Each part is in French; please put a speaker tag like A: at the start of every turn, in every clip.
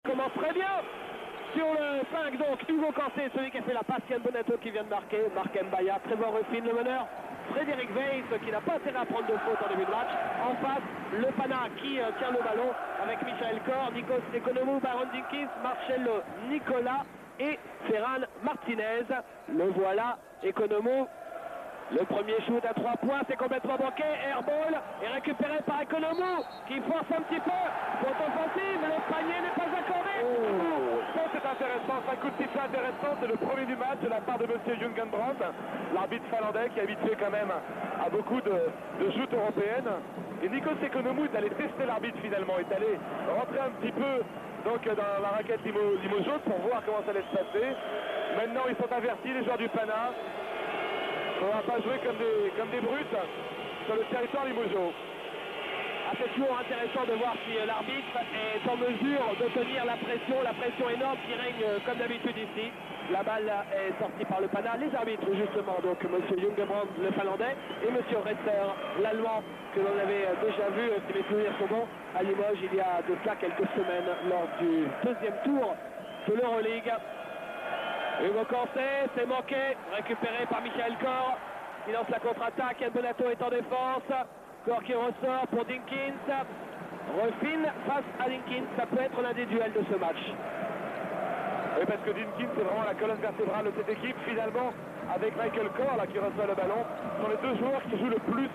A: Commence très bien sur le 5, donc Hugo Cancé, celui qui a fait la passe, Yann Bonato qui vient de marquer, Marc Mbaya, Trevor Ruffin le meneur, Frédéric Weiss qui n'a pas intérêt à prendre de faute en début de match. En face, le Pana qui tient le ballon avec Michael Kor, Nikos Economou, Byron Dinkins, Marcello Nicolas et Ferran Martinez. Le voilà, Economou. Le premier shoot à 3 points, c'est complètement manqué. Airball est récupéré par Economou qui force un petit peu. Faute offensive, le panier n'est pas accordé.
B: Ça c'est intéressant, c'est un coup de sifflet intéressant. C'est le premier du match de la part de monsieur Jungenbrand, l'arbitre finlandais qui est habitué quand même à beaucoup de joutes européennes. Et Nikos Economou est allé tester l'arbitre finalement, est allé rentrer un petit peu donc, dans la raquette Limoges pour voir comment ça allait se passer. Maintenant ils sont avertis, les joueurs du Pana. On va pas jouer comme des brutes sur le territoire Limoges.
A: Ah, c'est toujours intéressant de voir si l'arbitre est en mesure de tenir la pression énorme qui règne comme d'habitude ici. La balle est sortie par le Pana. Les arbitres justement, donc monsieur Jungenbrand, le finlandais, et monsieur Resser, l'allemand, que l'on avait déjà vu, si mes souvenirs sont bons, à Limoges il y a de cela quelques semaines lors du deuxième tour de l'Euroleague. Hugo Cancé, c'est manqué, récupéré par Michael Kor, qui lance la contre-attaque. Yann Bonato est en défense, Kor qui ressort pour Dinkins. Ruffin face à Dinkins, ça peut être l'un des duels de ce match.
B: Oui, parce que Dinkins c'est vraiment la colonne vertébrale de cette équipe. Finalement, avec Michael Kor là, qui reçoit le ballon, ce sont les deux joueurs qui jouent le plus,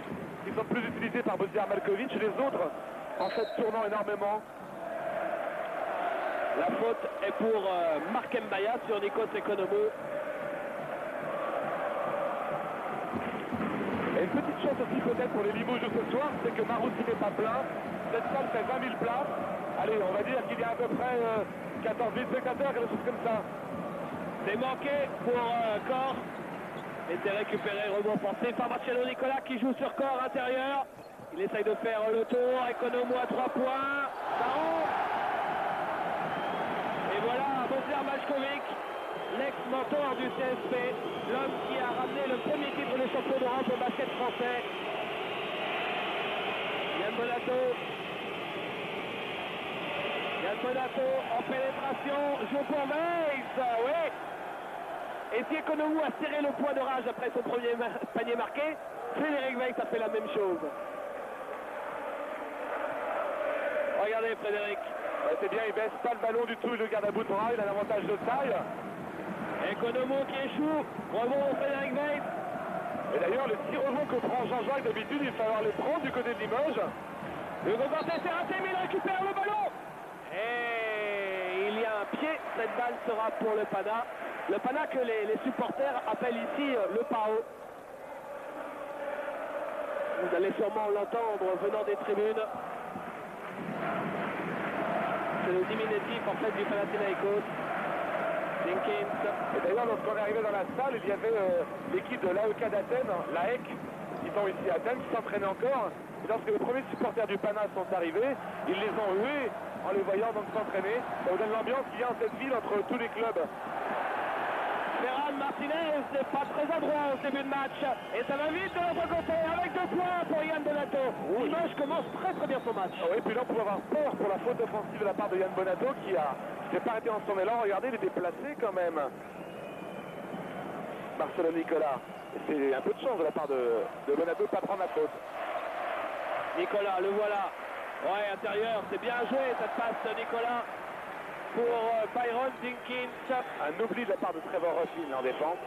B: qui sont plus utilisés par Bozidar Malkovic. Les autres, en fait, tournant énormément.
A: La faute est pour Marc Mbaya sur Nikos Economou.
B: Et une petite chance aussi peut-être pour les Limoges ce soir, c'est que Maroussi n'est pas plein. Cette salle fait 20 000 places. Allez, on va dire qu'il y a à peu près 14 000 spectateurs, quelque chose comme ça.
A: C'est manqué pour Kor. Et c'est récupéré, rebond forcé par Marcello Nicolas qui joue sur Kor intérieur. Il essaye de faire le tour. Economou à 3 points. Ça rentre. Et voilà, Bozidar Maljkovic, l'ex-mentor du CSP, l'homme qui a ramené le premier titre de champion d'Europe au basket français. Yann Bonato en pénétration, joue pour Weiss, oui. Et si Economou a serré le point de rage après son premier panier marqué, Frédéric Weiss a fait la même chose. Regardez Frédéric.
B: C'est bien, il baisse pas le ballon du tout, il le garde à bout de bras, il a l'avantage de taille.
A: Economou qui échoue, rebond au Frédéric Weiss.
B: Et d'ailleurs, les 6 rebonds que prend Jean-Jacques, d'habitude, il va falloir les prendre du côté de Limoges.
A: Hugo Cancé s'est raté, mais il récupère le ballon. Et il y a un pied, cette balle sera pour le Pana. Le Pana que les supporters appellent ici le PAO. Vous allez sûrement l'entendre venant des tribunes. C'est le diminutif en fait du Panathinaikos. Dinkins.
B: Et d'ailleurs, lorsqu'on est arrivé dans la salle, il y avait l'équipe de l'AEK d'Athènes, l'AEK, qui sont ici à Athènes, qui s'entraînaient encore. Et lorsque les premiers supporters du Pana sont arrivés, ils les ont hués en les voyant donc s'entraîner. Ça vous donne l'ambiance qu'il y a dans cette ville entre tous les clubs.
A: Ferran Martinez n'est pas très adroit au début de match. Et ça va vite de l'autre côté avec 2 points pour Yann Bonato. Limoges commence très très bien son match.
B: Oui, puis là on pouvait avoir peur pour la faute offensive de la part de Yann Bonato qui s'est pas arrêté en son élan. Regardez, il était placé quand même. Marcello Nicolas. C'est un peu de chance de la part de Bonato de ne pas prendre la faute.
A: Nicolas, le voilà. Ouais, intérieur, c'est bien joué cette passe de Nicolas pour Byron Dinkins.
B: Un oubli de la part de Trevor Ruffin en défense.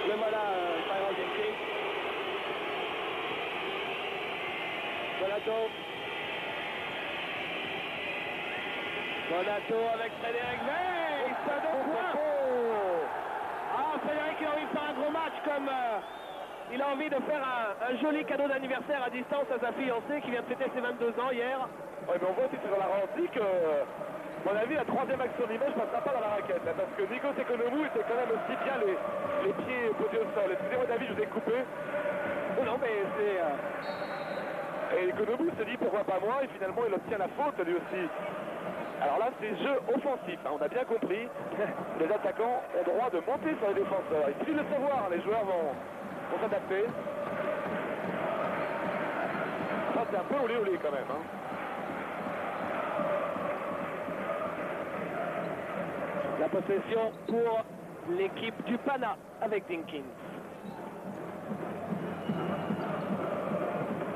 A: Le voilà, Byron Dinkins. Bonato avec Frédéric Weiss. 2 points. Ah, Frédéric, il a envie de faire un gros match comme... il a envie de faire un joli cadeau d'anniversaire à distance à sa fiancée qui vient de fêter ses 22 ans hier.
B: Oui, mais on voit aussi sur la ralenti que, à mon avis, la 3e action d'image ne passera pas dans la raquette. Là, parce que Nikos Economou était quand même aussi bien les pieds posés au sol. Excusez-moi David, je vous ai coupé.
A: Oh non, mais c'est...
B: Et Economou se dit pourquoi pas moi, et finalement il obtient la faute lui aussi. Alors là, c'est jeu offensif, hein, on a bien compris. Les attaquants ont droit de monter sur les défenseurs. Il suffit de le savoir, les joueurs vont s'adapter. Ça, c'est un peu olé olé quand même. Hein.
A: La possession pour l'équipe du Pana avec Dinkins.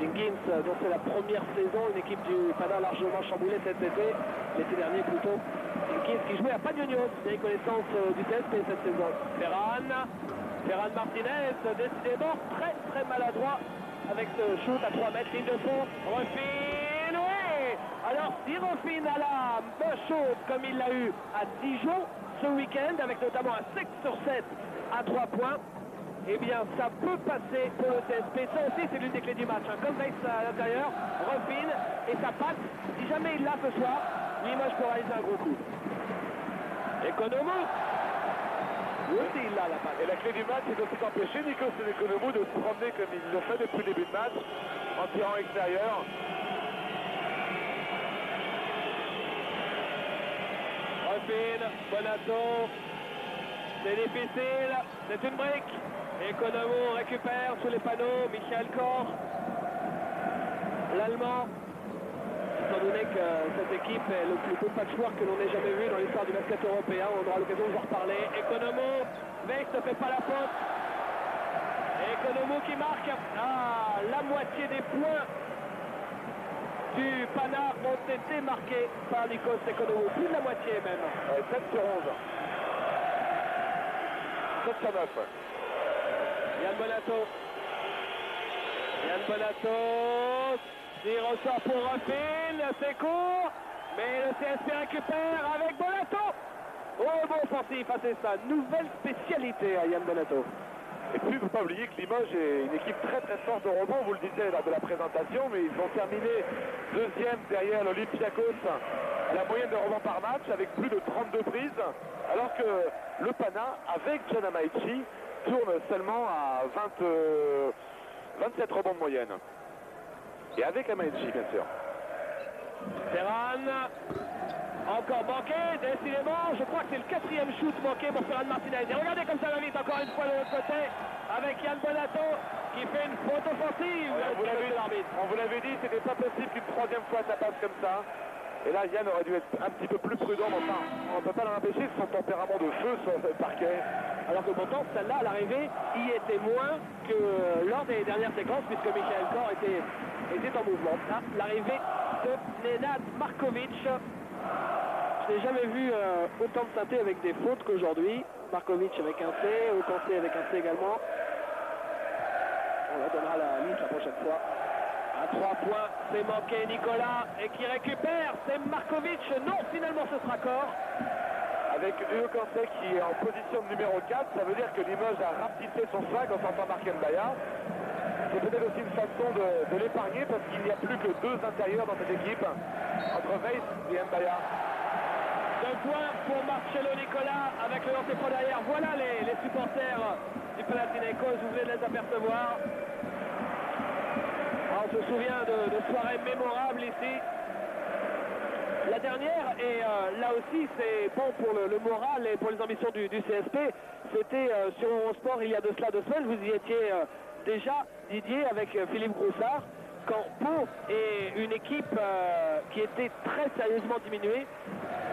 A: Dinkins, dont c'est la première saison, une équipe du Pana largement chamboulée cet été, l'été dernier plutôt. Dinkins qui jouait à Pagnonos, vieille connaissance du CSP cette saison. Ferran Martinez, décidément très maladroit avec ce shoot à 3 mètres, ligne de fond. Ruffin, oui. Alors si Ruffin a la shoot comme il l'a eu à Dijon ce week-end, avec notamment un 5 sur 7 à 3 points, eh bien ça peut passer pour le CSP. Ça aussi c'est l'une des clés du match, hein. Comme Weiss à l'intérieur, Ruffin et sa passe. Si jamais il l'a ce soir, Limoges peut réaliser un gros coup. Economou. Oui, il a la passe.
B: Et la clé du match, c'est aussi d'empêcher Nikos Economou de se promener comme il le fait depuis le début de match, en tirant extérieur.
A: Ruffin, Bonato, c'est difficile, c'est une brique. Economou récupère sous les panneaux, Michael Kor, l'Allemand. Étant donné que cette équipe est le plus beau patchwork que l'on ait jamais vu dans l'histoire du basket européen, on aura l'occasion de vous en reparler. Economou, Weiss ne fait pas la faute. Economou qui marque. Ah, la moitié des points du Pana ont été marqués par Nikos Economou, plus de la moitié même.
B: 7 sur 11. 7 sur 9.
A: Yann Bonato, il ressort pour Ruffin, c'est court, mais le CSP récupère avec Bonato. Oh, bon offensif, c'est ça, nouvelle spécialité à Yann Bonato.
B: Et puis, il ne faut pas oublier que Limoges est une équipe très forte au rebond, vous le disiez lors de la présentation, mais ils ont terminé deuxième derrière l'Olympiakos à la moyenne de rebonds par match, avec plus de 32 prises, alors que le Pana, avec John Amaechi, tourne seulement à 27 rebonds de moyenne. Et avec Amaechi, bien sûr.
A: Ferran, encore manqué, décidément, je crois que c'est le 4e shoot manqué pour Ferran Martinez. Et regardez comme ça va vite, encore une fois de l'autre côté, avec Yann Bonato, qui fait une faute offensive.
B: On vous l'avait dit, c'était pas possible qu'une 3e fois ça passe comme ça. Et là, Yann aurait dû être un petit peu plus prudent, mais enfin, on ne peut pas l'empêcher, son tempérament de feu sur le parquet.
A: Alors que pourtant, celle-là, à l'arrivée, y était moins que lors des dernières séquences, puisque Michael Kor était en mouvement. Là, l'arrivée de Nenad Markovic. Je n'ai jamais vu autant de synthé avec des fautes qu'aujourd'hui. Markovic avec un C, Okanté avec un C également. On leur donnera la liste la prochaine fois. À 3 points, c'est manqué Nicolas, et qui récupère, c'est Markovic. Non, finalement ce sera Kor.
B: Avec Okanté qui est en position de numéro 4, ça veut dire que Limoges a rapetissé son flag en sortant marquer Mbaya. C'est peut-être aussi une façon de l'épargner parce qu'il n'y a plus que 2 intérieurs dans cette équipe, entre Weiss et Mbaya.
A: 2 points pour Marcello Nicolas avec le lancer franc derrière. Voilà les supporters du Panathinaikos, vous venez de les apercevoir. On se souvient de soirées mémorables ici. La dernière, et là aussi c'est bon pour le moral et pour les ambitions du CSP, c'était sur Eurosport il y a de cela 2 semaines, vous y étiez déjà, Didier, avec Philippe Groussard, quand Pau et une équipe qui était très sérieusement diminuée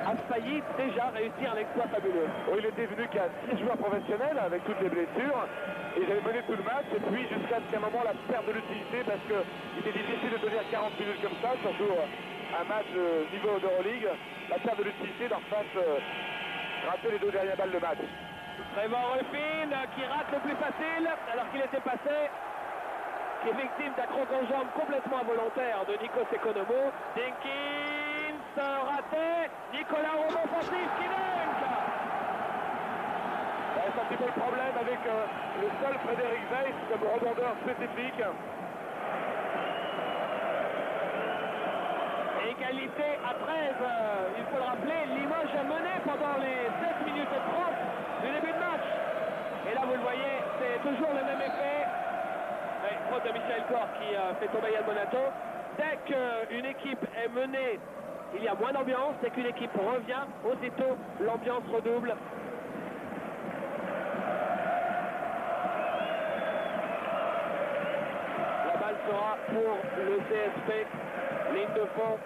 A: a failli déjà réussir un exploit fabuleux.
B: Oh, il était venu qu'à 6 joueurs professionnels avec toutes les blessures. Et ils avaient mené tout le match, et puis jusqu'à un moment la perte de l'utilité, parce qu'il était difficile de tenir 40 minutes comme ça, surtout un match niveau d'Euroleague. La perte de l'utilité leur fasse rater les 2 dernières balles de match.
A: Trevor Ruffin qui rate le plus facile alors qu'il était passé, qui est victime d'un croc en jambe complètement involontaire de Nikos Economou. Dinkins raté, Nicolas rebond offensif qui dunk.
B: C'est un petit peu le problème avec le seul Frédéric Weiss comme rebondeur spécifique.
A: Égalité à 13, il faut le rappeler, Limoges a mené pendant les 7 minutes 30 du début de match. Et là vous le voyez, c'est toujours le même effet. Faute de Michael Kor qui fait tomber Yann Bonato. Dès qu'une équipe est menée, il y a moins d'ambiance. Dès qu'une équipe revient, aussitôt l'ambiance redouble. La balle sera pour le CSP. Ligne de fond.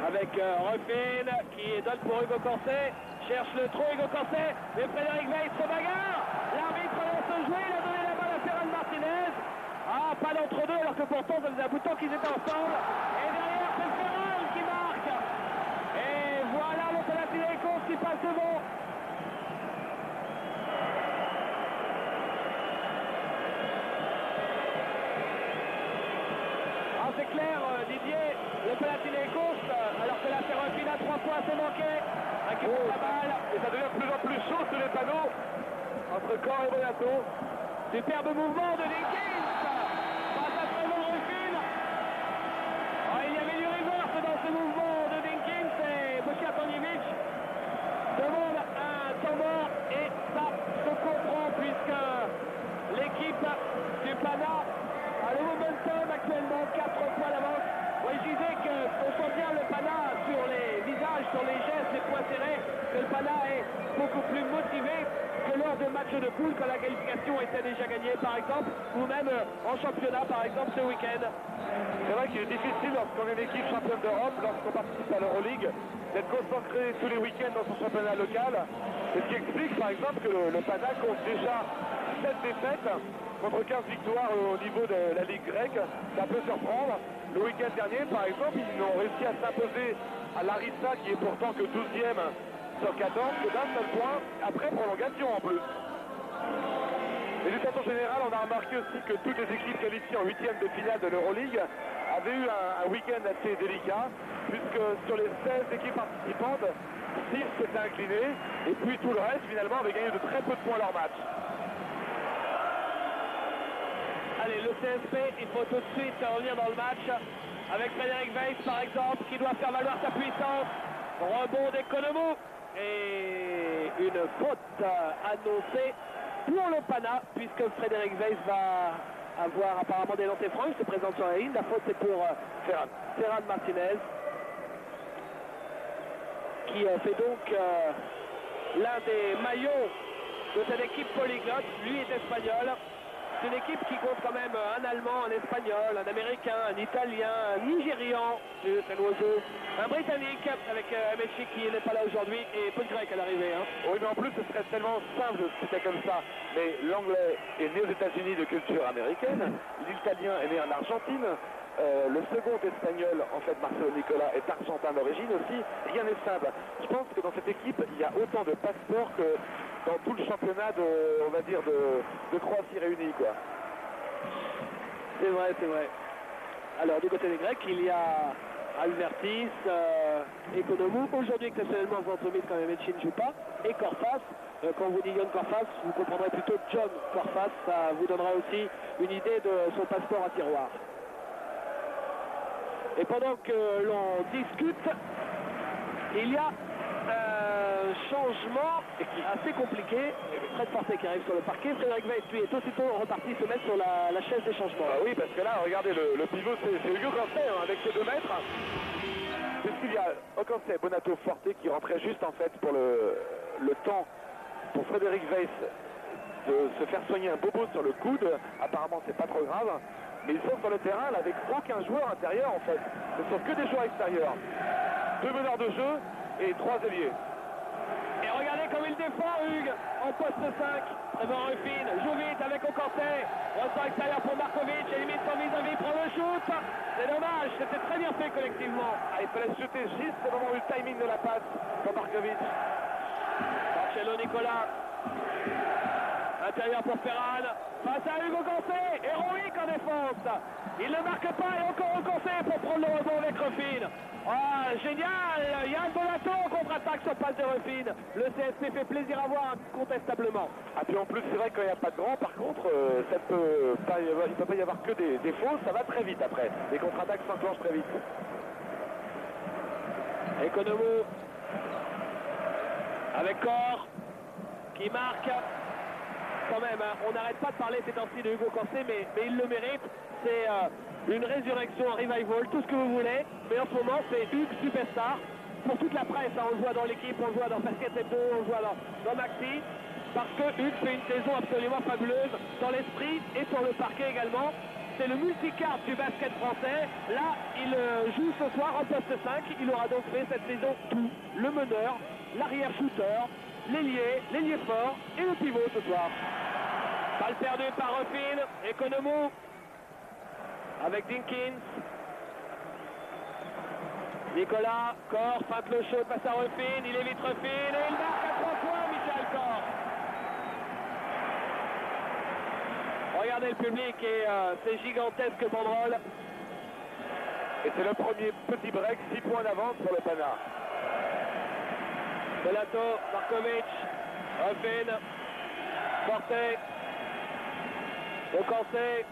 A: avec Ruffin qui donne pour Hugo Corset, cherche le trou Hugo Corset, mais Frédéric Weiss se bagarre, l'arbitre laisse jouer, il a donné la balle à Ferran Martinez. Ah, pas d'entre-deux alors que pourtant ça faisait un bout de temps qu'ils étaient ensemble. Et derrière c'est Ferran qui marque. Et voilà le Panathinaikos qui passe devant. Ah, c'est clair, Didier, le Panathinaikos, alors que la Ferrofine a 3 points, c'est manqué. Récupère la balle.
B: Et ça devient de plus en plus chaud sur les panneaux entre Caen et Bonato.
A: Superbe mouvement de Jenkins. Passe à Trevor Ruffin. Ah, il y avait du reverse dans ce mouvement de Jenkins et Bokia Tanjevic demande un temps mort et ça se comprend puisque l'équipe du Pana a le momentum actuellement, 4 points d'avance. Oui, je disais qu'on sent bien le Pana sur les visages, sur les gestes, les points serrés, que le Pana est beaucoup plus motivé que lors de matchs de poule quand la qualification était déjà gagnée par exemple, ou même en championnat par exemple ce week-end.
B: C'est vrai qu'il est difficile lorsqu'on est une équipe championne d'Europe, lorsqu'on participe à l'Euroleague, d'être concentré tous les week-ends dans son championnat local. C'est ce qui explique par exemple que le Pana compte déjà 7 défaites contre 15 victoires au niveau de la Ligue grecque. Ça peut surprendre. Le week-end dernier par exemple, ils ont réussi à s'imposer à Larissa qui est pourtant que 12e sur 14, que d'un seul point, après prolongation en plus. Et d'une façon générale, on a remarqué aussi que toutes les équipes qualifiées en 8e de finale de l'Euroleague avaient eu un week-end assez délicat, puisque sur les 16 équipes participantes, 6 s'étaient inclinées, et puis tout le reste finalement avait gagné de très peu de points leur match.
A: Allez, le CSP, il faut tout de suite revenir dans le match avec Frédéric Weiss par exemple, qui doit faire valoir sa puissance. Rebond d'Economou et une faute annoncée pour le Pana, puisque Frédéric Weiss va avoir apparemment des lancers francs. Il se présente sur la ligne. La faute c'est pour Ferran Martinez, qui fait donc l'un des maillots de cette équipe polyglotte. Lui est espagnol. C'est une équipe qui compte quand même un Allemand, un Espagnol, un Américain, un Italien, un Nigérian, c'est l'oiseau, un Britannique avec Messi qui n'est pas là aujourd'hui et peu de Grec à l'arrivée. Hein.
B: Oui, mais en plus ce serait tellement simple si c'était comme ça. Mais l'anglais est né aux États-Unis de culture américaine, l'italien est né en Argentine, le second espagnol, en fait Marcelo Nicolas, est argentin d'origine aussi. Rien n'est simple. Je pense que dans cette équipe, il y a autant de passeports que dans tout le championnat on va dire, de Croatie réunie, quoi.
A: C'est vrai, c'est vrai. Alors, du côté des Grecs, il y a Albertis, Economou. Aujourd'hui, exceptionnellement, Ventremid, quand même, Etchin ne joue pas. Et Korfas. Quand vous dites John Korfas, vous comprendrez plutôt John Korfas. Ça vous donnera aussi une idée de son passeport à tiroir. Et pendant que l'on discute, il y a un changement assez compliqué. Fred Fortet qui arrive sur le parquet. Frédéric Weiss, lui, est aussitôt reparti se mettre sur la chaise des changements.
B: Ah oui, parce que là, regardez, le pivot, c'est Hugo Corset, hein, avec ses 2 mètres. Puisqu'il y a Ocancé, Bonato, Fortet qui rentrait juste en fait pour le temps pour Frédéric Weiss de se faire soigner un bobo sur le coude. Apparemment, c'est pas trop grave. Mais ils sont sur le terrain là, avec aucun joueur intérieur en fait. Ce sont que des joueurs extérieurs. 2 meneurs de jeu et 3 ailiers.
A: Et regardez comme il défend Hugues en poste 5. Trevor Ruffin joue vite avec Ocancé. Ressort extérieur pour Markovic. Et limite son vis-à-vis prend le shoot. C'est dommage, c'était très bien fait collectivement.
B: Ah, il fallait shooter juste au moment du timing de la passe pour Markovic.
A: Marcelo Nicolas. Intérieur pour Ferran. Face à Hugo Ocancé. Héroïque en défense. Il ne marque pas et encore Ocancé pour prendre le rebond avec Ruffin. Ah, génial! Yann Bonato en contre-attaque sur passe de Ruffin. Le CSP fait plaisir à voir incontestablement.
B: Ah, puis en plus, c'est vrai qu'il n'y a pas de grand, par contre, il ne peut pas y avoir que des fausses, ça va très vite après. Les contre-attaques s'enclenchent très vite.
A: Economou avec Cor qui marque. Quand même, hein, on n'arrête pas de parler ces temps-ci de Hugo Ocancé, mais il le mérite. C'est une résurrection, un revival, tout ce que vous voulez. Mais en ce moment, c'est Hugues Superstar. Pour toute la presse, hein, on le voit dans l'équipe, on le voit dans Basket Hebdo, on le voit dans Maxi. Parce que Hugues fait une saison absolument fabuleuse dans l'esprit et sur le parquet également. c'est le multicarte du basket français. Là, il joue ce soir en poste 5. Il aura donc fait cette saison tout. Le meneur, l'arrière-shooter, l'ailier fort et le pivot ce soir. Balle perdue par Ruffin. Economou avec Dinkins. Nicolas, Corr, feinte le show, passe à Ruffin. Il évite Ruffin et il marque à 3 points, Michael Corr. Regardez le public et ces gigantesques banderoles.
B: Et c'est le premier petit break, 6 points d'avance pour le Pana.
A: Belato, Markovic, Ruffin, Forte, Ocancé,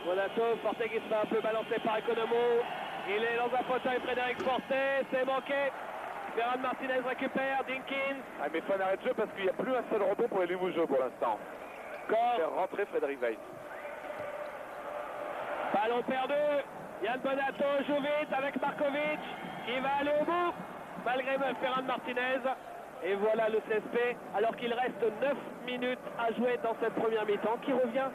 A: Bonato, Forte qui se fait un peu balancer par Economou. Il est dans un fauteuil, Frédéric Forte, c'est manqué. Ferran Martinez récupère, Dinkins.
B: Ah, mais faut un arrêt de jeu parce qu'il n'y a plus un seul rebond pour les Limousins pour l'instant. Faire rentrer Frédéric Weiss.
A: Ballon perdu. Yann Bonato joue vite avec Markovic qui va aller au bout malgré Ferran Martinez. Et voilà le CSP alors qu'il reste 9 minutes à jouer dans cette première mi-temps qui revient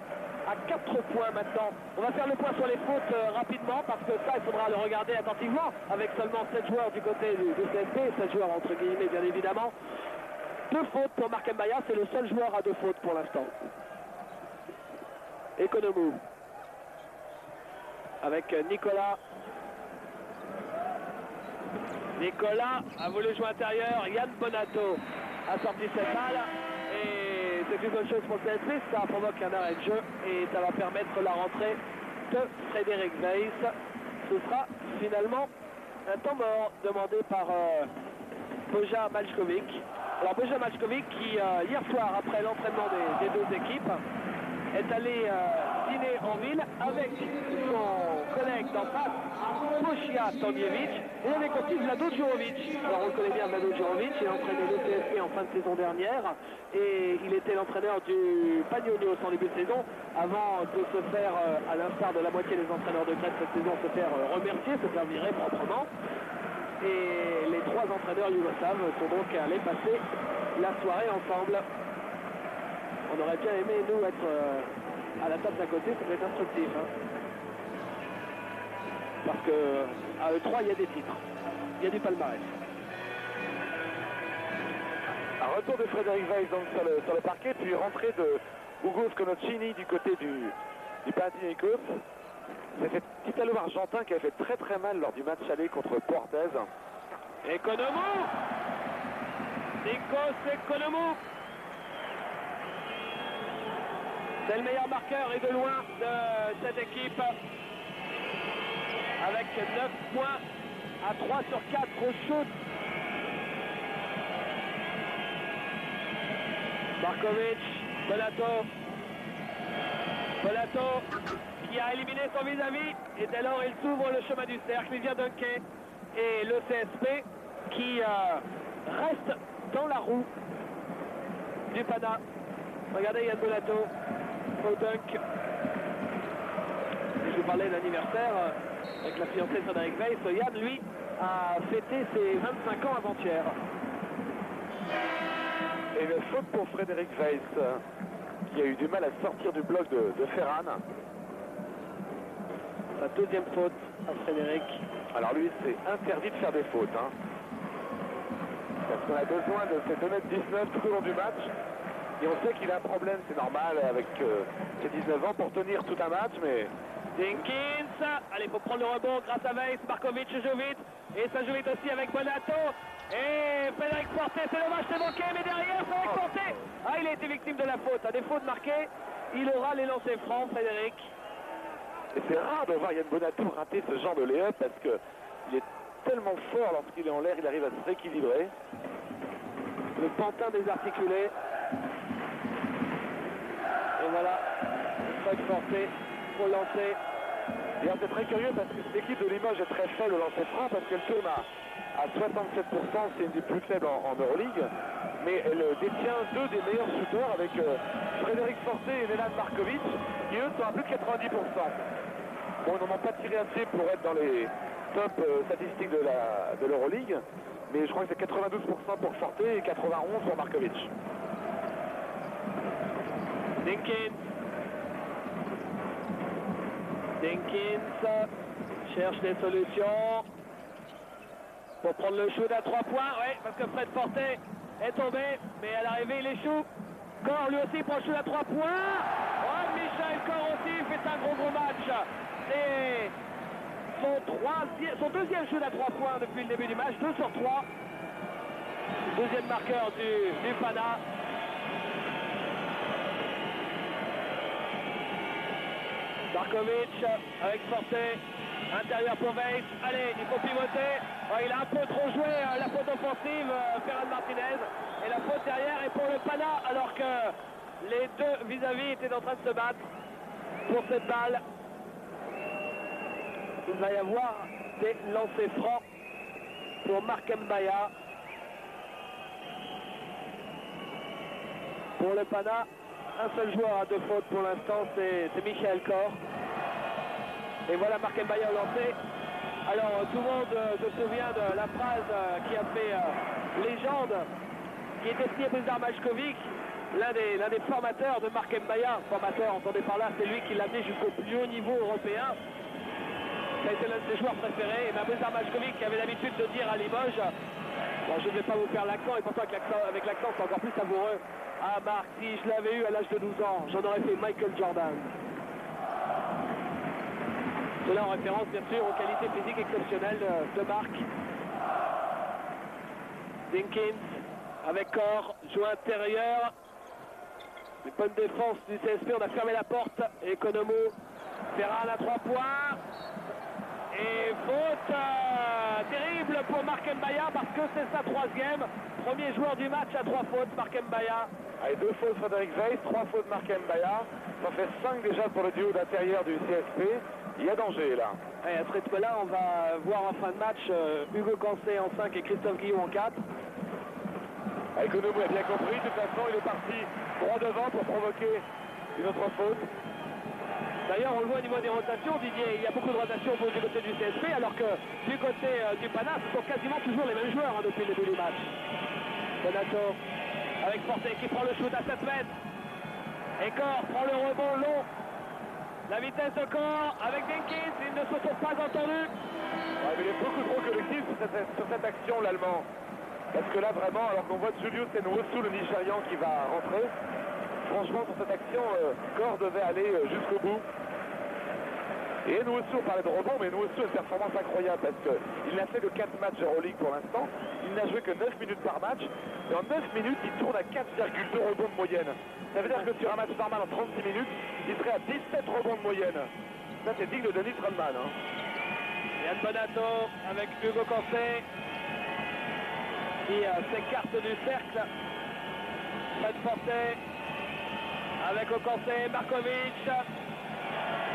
A: à 4 points maintenant. On va faire le point sur les fautes rapidement parce que ça il faudra le regarder attentivement avec seulement 7 joueurs du côté du CSP, 7 joueurs entre guillemets bien évidemment. 2 fautes pour Marc Mbaya, c'est le seul joueur à 2 fautes pour l'instant. Economou avec Nicolas. Nicolas a voulu jouer intérieur, Yann Bonato a sorti cette balle et c'est une bonne chose pour le CSP, ça provoque un arrêt de jeu et ça va permettre la rentrée de Frédéric Weiss. Ce sera finalement un temps mort demandé par Bojan Maljkovic. Alors Bojan Maljkovic qui hier soir après l'entraînement des deux équipes est allé dîner en ville avec son collègue d'en face, Moshia Tomjevic, et avec aussi Vlado Djurovic. Alors on le connaît bien, Vlado Djurovic, il a entraîné le CSP en fin de saison dernière et il était l'entraîneur du Pagnonios en début de saison avant de se faire, à l'instar de la moitié des entraîneurs de Grèce cette saison, se faire remercier, se faire virer proprement. Et les 3 entraîneurs yougoslaves sont donc allés passer la soirée ensemble. On aurait bien aimé, nous, être à la table d'à côté, ça peut être instructif. Hein. Parce qu'à E3, il y a des titres. Il y a du palmarès.
B: Un retour de Frédéric Weiss donc sur le parquet, puis rentrée de Hugo Sconocchini du côté du Panathinaikos. C'est cet Italo argentin qui a fait très très mal lors du match aller contre Portez.
A: Economou Nikos Economou. C'est le meilleur marqueur et de loin de cette équipe. Avec 9 points à 3 sur 4 au shoot. Markovic, Bonato qui a éliminé son vis-à-vis et dès lors il s'ouvre le chemin du cercle, il vient dunker et le CSP qui reste dans la roue du Pana. Regardez Yann Bonato au dunk. Et je vous parlais d'anniversaire avec la fiancée de Frédéric Weiss. Yann lui a fêté ses 25 ans avant-hier.
B: Et une faute pour Frédéric Weiss qui a eu du mal à sortir du bloc de Ferran.
A: Sa deuxième faute à Frédéric.
B: Alors lui, c'est interdit de faire des fautes. Hein. Parce qu'on a besoin de ces 2,19 m tout au long du match. Et on sait qu'il a un problème, c'est normal, avec ses 19 ans pour tenir tout un match, mais...
A: Dinkins, allez, il faut prendre le rebond grâce à Weiss. Markovic joue vite. Et ça joue vite aussi avec Bonato. Et Frédéric Forte, c'est dommage, c'est manqué, mais derrière, Frédéric Forte. Ah, il a été victime de la faute. À défaut de marquer, il aura les lancers francs, Frédéric.
B: Et c'est rare de voir Yann Bonato rater ce genre de lay-up parce qu'il est tellement fort lorsqu'il est en l'air, il arrive à se rééquilibrer.
A: Le pantin désarticulé. Et voilà, Frédéric Forte pour lancer.
B: Et c'est très curieux parce que cette équipe de Limoges est très faible au lancer franc parce qu'elle tourne à 67%, c'est une des plus faibles en Euroleague. Mais elle détient 2 des meilleurs shooters avec Frédéric Forte et Nenad Markovic qui eux sont à plus de 90%. Bon, ils n'en ont pas tiré assez pour être dans les top statistiques de l'Euroleague, mais je crois que c'est 92% pour Forte et 91% pour Markovic.
A: Dinkins, Jenkins cherche des solutions pour prendre le shoot à 3 points. Oui, parce que Fred Fortet est tombé, mais à l'arrivée il échoue. Corr lui aussi prend le shoot à 3 points. Oh, Michael Corr aussi fait un gros match. C'est son deuxième shoot à 3 points depuis le début du match, 2 sur 3. Deuxième marqueur du Pana. Markovic avec Fortet, intérieur pour Weiss. Allez, il faut pivoter. Oh, il a un peu trop joué la faute offensive, Ferran Martinez. Et la faute derrière est pour le Pana, alors que les deux vis-à-vis étaient en train de se battre pour cette balle. Il va y avoir des lancers francs pour Marc Mbaya. Pour le Pana, un seul joueur à 2 fautes pour l'instant, c'est Michael Corr. Et voilà Marc Mbaya au lancer. Alors tout le monde se souvient de la phrase qui a fait légende, qui était signée Božidar Mačković, l'un des formateurs de Marc Mbaya. Formateur, entendez par là, c'est lui qui l'a amené jusqu'au plus haut niveau européen. Ça a été l'un de ses joueurs préférés. Et Božidar Mačković qui avait l'habitude de dire à Limoges, bon, je ne vais pas vous faire l'accent, et pourtant avec l'accent c'est encore plus savoureux. Ah Marc, si je l'avais eu à l'âge de 12 ans, j'en aurais fait Michael Jordan. Cela en référence bien sûr aux qualités physiques exceptionnelles de Marc. Jenkins avec Corr, joue intérieur. Une bonne défense du CSP, on a fermé la porte. Economou, Ferran à 3 points. Et faute terrible pour Marc Mbaya parce que c'est sa 3e. Premier joueur du match à 3 fautes, Marc Mbaya.
B: Allez, 2 fautes Frédéric Weiss, 3 fautes Marc Mbaya. Ça fait 5 déjà pour le duo d'intérieur du CSP. Il y a danger là.
A: Et à ce rythme-là, on va voir en fin de match Hugo Cancé en 5 et Christophe Guillon en 4.
B: Economou a bien compris, de toute façon il est parti droit devant pour provoquer une autre faute.
A: D'ailleurs, on le voit au niveau des rotations, Didier, il y a beaucoup de rotations du côté du CSP, alors que du côté du Pana, ce sont quasiment toujours les mêmes joueurs depuis le début du match. Donato avec Fortet qui prend le shoot à 7 mètres. Et Corr prend le rebond long. La vitesse de Corr avec Jenkins, ils ne se sont pas entendus.
B: Ouais, mais il est beaucoup trop collectif sur cette action, l'Allemand. Parce que là, vraiment, alors qu'on voit Julius Nwosu, le Nigérian, qui va rentrer, franchement, sur cette action, Corr devait aller jusqu'au bout. Et Nwosu, on parlait de rebond, mais Nwosu a une performance incroyable parce qu'il n'a fait que 4 matchs Euroleague pour l'instant. Il n'a joué que 9 minutes par match. Et en 9 minutes, il tourne à 4,2 rebonds de moyenne. Ça veut dire que sur un match normal en 36 minutes, il serait à 17 rebonds de moyenne. Ça, c'est digne de Dennis Rodman. Hein.
A: Yann Bonato avec Hugo Cancé qui s'écarte du cercle. Fred Fortet avec Cancé, Markovic.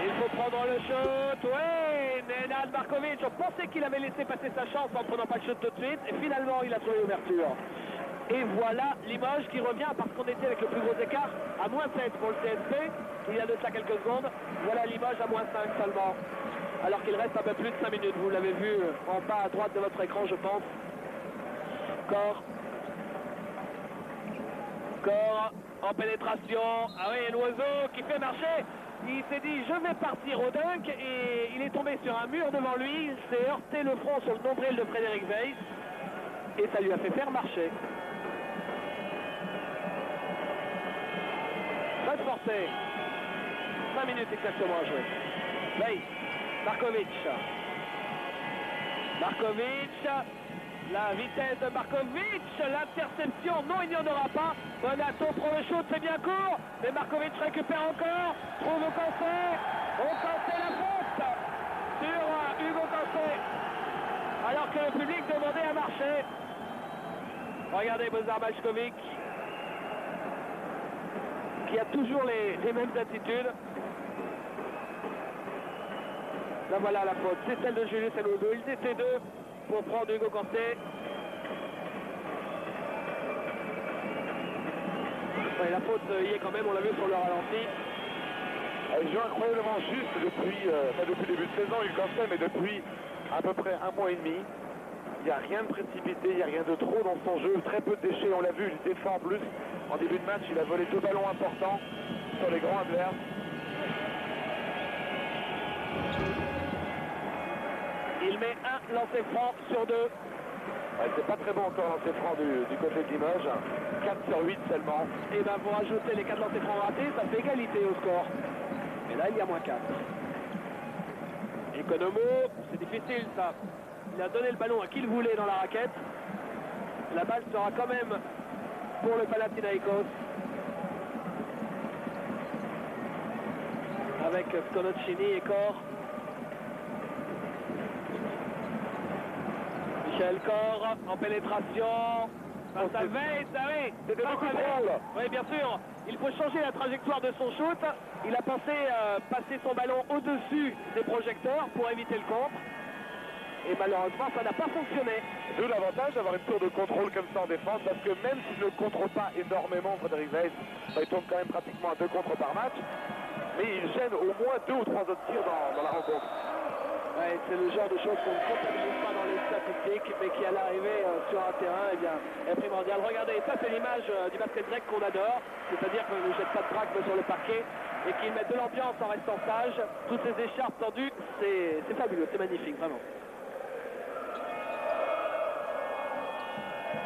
A: Il faut prendre le shoot. Oui, Nenad Markovic. On pensait qu'il avait laissé passer sa chance en prenant pas le shoot tout de suite. Et finalement, il a trouvé l'ouverture. Et voilà Limoges qui revient parce qu'on était avec le plus gros écart à moins 7 pour le CSP. Il y a de ça quelques secondes. Voilà Limoges à moins 5 seulement. Alors qu'il reste un peu plus de 5 minutes. Vous l'avez vu en bas à droite de votre écran, je pense. Corr en pénétration. Ah oui, un oiseau qui fait marcher. Il s'est dit je vais partir au dunk et il est tombé sur un mur devant lui. Il s'est heurté le front sur le nombril de Frédéric Weiss et ça lui a fait faire marcher. Fred Fortet. 5 minutes exactement à jouer. Weiss. Markovic. La vitesse de Markovic, l'interception, non, il n'y en aura pas. Bonato prend le shoot, c'est bien court, mais Markovic récupère encore, trouve Cancé. Cancé la faute sur Hugo Cancé, alors que le public demandait à marcher. Regardez Božidar Mačković, qui a toujours les mêmes attitudes. Là voilà la faute, c'est celle de Julius Nwosu. Ils étaient deux pour prendre Hugo Cancé. Ouais, la faute y est quand même, on l'a vu sur le ralenti.
B: Il joue incroyablement juste depuis, pas depuis le début de saison, Hugo Cancé, mais depuis à peu près 1 mois et demi. Il n'y a rien de précipité, il n'y a rien de trop dans son jeu, très peu de déchets, on l'a vu, il défend en plus. En début de match, il a volé 2 ballons importants sur les grands adverses.
A: met un lancer franc sur 2.
B: Ouais, c'est pas très bon encore lancer franc du côté de Limoges. 4 sur 8 seulement.
A: Et ben vous rajoutez les 4 lancers francs ratés, ça fait égalité au score. Et là il y a moins 4. Economo, c'est difficile ça. Il a donné le ballon à qui il voulait dans la raquette. La balle sera quand même pour le Panathinaikos. Avec Sconocchini et Cor. Michel Cor en pénétration. Face à Weiss, ah oui.
B: C'était beaucoup trop là.
A: Oui, bien sûr. Il faut changer la trajectoire de son shoot. Il a pensé passer son ballon au-dessus des projecteurs pour éviter le contre. Et malheureusement, ça n'a pas fonctionné.
B: D'où l'avantage d'avoir une tour de contrôle comme ça en défense, parce que même s'il ne contrôle pas énormément Frédéric Weiss, il tourne quand même pratiquement à 2 contres par match, mais il gêne au moins 2 ou 3 autres tirs dans la rencontre.
A: Ouais, c'est le genre de choses qu'on ne comptabilise pas dans les statistiques, mais qui à l'arrivée sur un terrain eh bien, est primordial. Regardez, ça c'est l'image du basket grec qu'on adore, c'est-à-dire qu'on ne jette pas de drague sur le parquet et qu'ils mettent de l'ambiance en restant sage. Toutes ces écharpes tendues, c'est fabuleux, c'est magnifique, vraiment.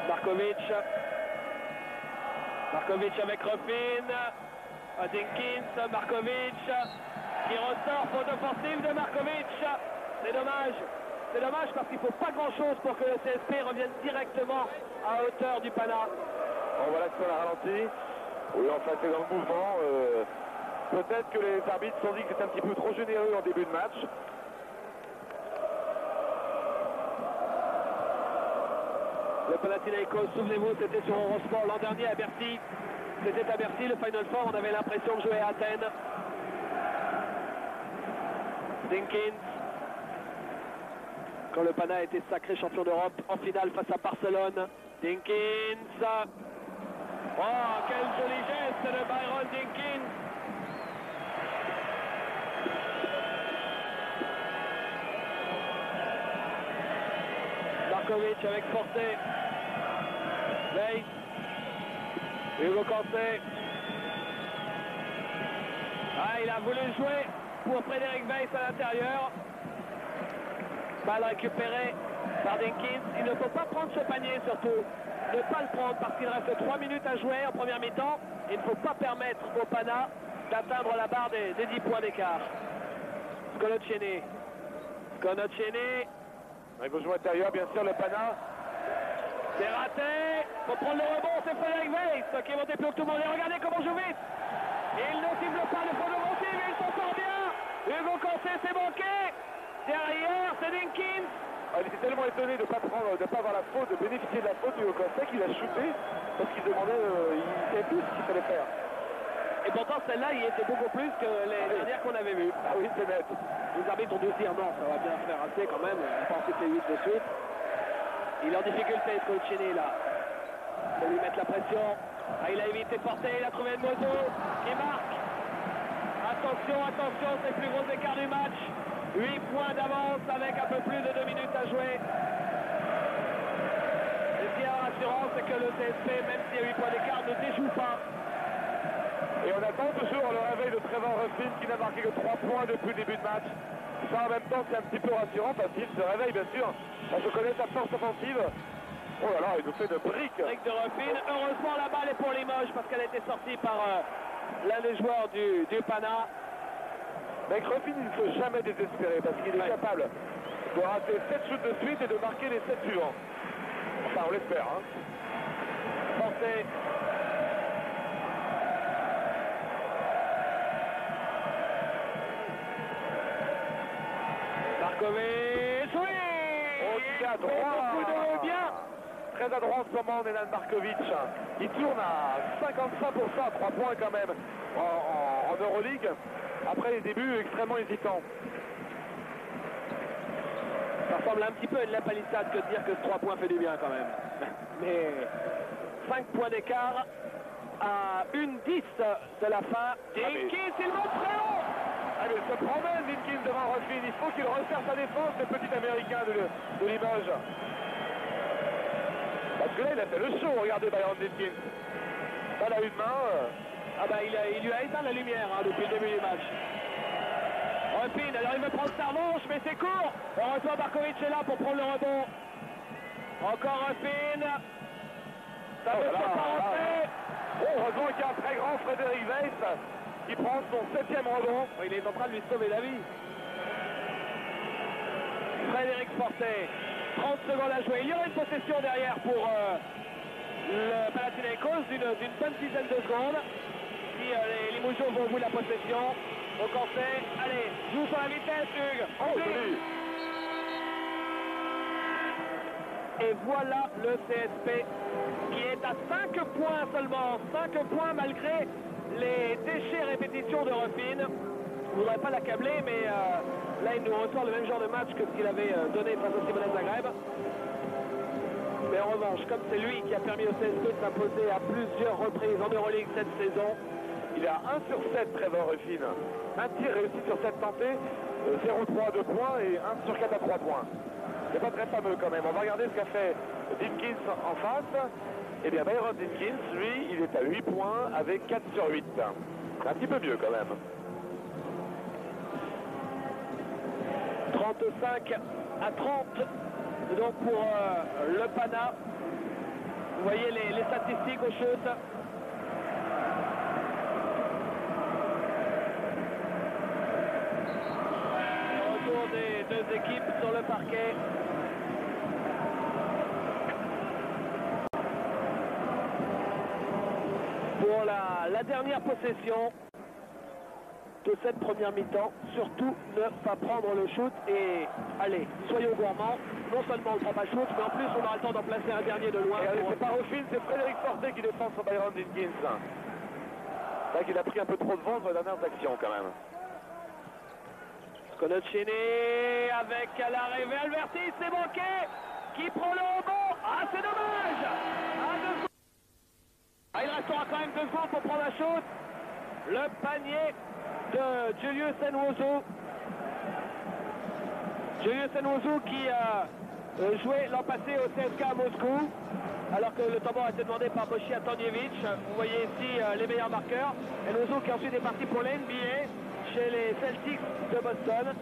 A: Markovic avec Ruffin, Dinkins, Markovic qui ressort, faute offensive de Markovic. C'est dommage parce qu'il ne faut pas grand chose pour que le CSP revienne directement à hauteur du Pana.
B: Bon, voilà que ça l'a ralenti. Oui, enfin c'est dans le mouvement. Peut-être que les arbitres se sont dit que c'était un petit peu trop généreux en début de match.
A: Le Panathinaikos, souvenez-vous, c'était sur Eurosport l'an dernier à Bercy. C'était à Bercy, le Final Four, on avait l'impression de jouer à Athènes. Dinkins. Quand le Pana était sacré champion d'Europe en finale face à Barcelone. Dinkins. Oh, quel joli geste de Byron Dinkins. Markovic avec Forte. Weiss. Hugo Cancé. Ah, il a voulu jouer pour Frédéric Weiss à l'intérieur. Balle récupérée par Dinkins. Il ne faut pas prendre ce panier surtout. Ne pas le prendre parce qu'il reste 3 minutes à jouer en première mi-temps. Il ne faut pas permettre au Pana d'atteindre la barre des 10 points d'écart. Sconocchini.
B: Il faut jouer intérieur, bien sûr, le Pana.
A: C'est raté. Faut prendre le rebond. C'est Frédéric Weiss qui est monté plus haut que tout le monde. Et regardez comment joue vite. Il ne cible pas le fond offensif. Il s'en sort bien. Hugo Cancé s'est manqué. Derrière, c'est Dinkins.
B: Il était tellement étonné de ne pas avoir la faute, de bénéficier de la faute du Hugo Cancé qu'il a shooté parce qu'il demandait, il savait plus ce qu'il fallait faire.
A: Et pourtant celle-là, il était beaucoup plus que les dernières qu'on avait vues.
B: Ah oui, c'est net.
A: Les arbitres ont dû se dire non, ça va bien faire assez quand même. On pense que c'est 8 de suite. Il est en difficulté, Sconocchini là. Il faut lui mettre la pression. Ah, il a évité Forte, il a trouvé Mozo qui marque. Attention, c'est le plus gros écart du match. 8 points d'avance avec un peu plus de 2 minutes à jouer. Et ce qui est rassurant, c'est que le CSP, même s'il y a 8 points d'écart, ne déjoue pas.
B: Et on attend toujours le réveil de Trevor Ruffin qui n'a marqué que 3 points depuis le début de match. Ça en même temps c'est un petit peu rassurant parce qu'il se réveille bien sûr. Je connais sa force offensive. Oh là là, il nous fait de briques.
A: Brique de Ruffin. Heureusement la balle est pour Limoges parce qu'elle a été sortie par l'un des joueurs du Pana.
B: Mais Ruffin il ne faut jamais désespérer parce qu'il est capable de rater 7 shoots de suite et de marquer les 7 suivants. Enfin on l'espère. Hein.
A: Forcé. Markovic, oui!
B: Très adroit, bien! Très adroit en ce moment, Nenad Markovic. Il tourne à 55% à 3 points quand même en Euroleague, après les débuts extrêmement hésitants.
A: Ça ressemble un petit peu à une lapalissade que de dire que ce 3 points fait du bien quand même. Mais 5 points d'écart à 1-10 de la fin. Dinkins, il monte très haut!
B: Allez, il se promène Dinkins devant Ruffin. Il faut qu'il resserre sa défense, le petit américain de Limoges. Parce que là, il a fait le show, regardez Byron Dinkins. Balle à une main.
A: Ah bah il lui a éteint la lumière hein, depuis le début du match. Ruffin, alors il veut prendre sa revanche, mais c'est court. Heureusement, Markovic est là pour prendre le rebond. Encore Ruffin. Ça ne peut pas rentrer.
B: Heureusement qu'il y a un très grand Frédéric Weiss qui prend son 7e rebond.
A: Il est en train de lui sauver la vie. Frédéric Fortet, 30 secondes à jouer. Il y aura une possession derrière pour le Panathinaikos d'une bonne dizaine de secondes. Si les Limougeaux vont jouer la possession, donc on sait, allez, joue sur la vitesse, Hugues.
B: Joli.
A: Et voilà le CSP qui est à 5 points seulement, 5 points malgré les déchets répétitions de Ruffin. Je ne voudrais pas l'accabler, mais là il nous ressort le même genre de match que ce qu'il avait donné face au Simona Zagreb. Mais en revanche, comme c'est lui qui a permis au CSP de s'imposer à plusieurs reprises en Euroleague cette saison,
B: il est à 1 sur 7, Trevor Ruffin. Un tir réussi sur 7 tentés, 0-3 à 2 points et 1 sur 4 à 3 points. C'est pas très fameux quand même. On va regarder ce qu'a fait Dinkins en face. Eh bien, Byron Dinkins, lui, il est à 8 points avec 4 sur 8. Un petit peu mieux quand même.
A: 35 à 30 donc pour le Pana. Vous voyez les statistiques au shoot. Retour des deux équipes sur le parquet. Pour la dernière possession de cette première mi-temps, surtout ne pas prendre le shoot et allez, soyons gourmands, non seulement on ne prend pas le shoot, mais en plus on aura le temps d'en placer un dernier de loin.
B: C'est pas Ruffin, c'est Frédéric Fortet qui défend sur Byron Dinkins. C'est vrai qu'il a pris un peu trop de vent sur les dernières actions quand même.
A: Conocini avec à l'arrivée Alberti, c'est manqué, qui prend le rebond, ah c'est dommage, il restera quand même 2 secondes pour prendre la shoot. Le panier de Julius Nwosu. Julius Nwosu qui a joué l'an passé au CSKA à Moscou, alors que le tambour a été demandé par Boshi Antonjevic. Vous voyez ici les meilleurs marqueurs. Nwosu qui ensuite est parti pour l'NBA chez les Celtics de Boston.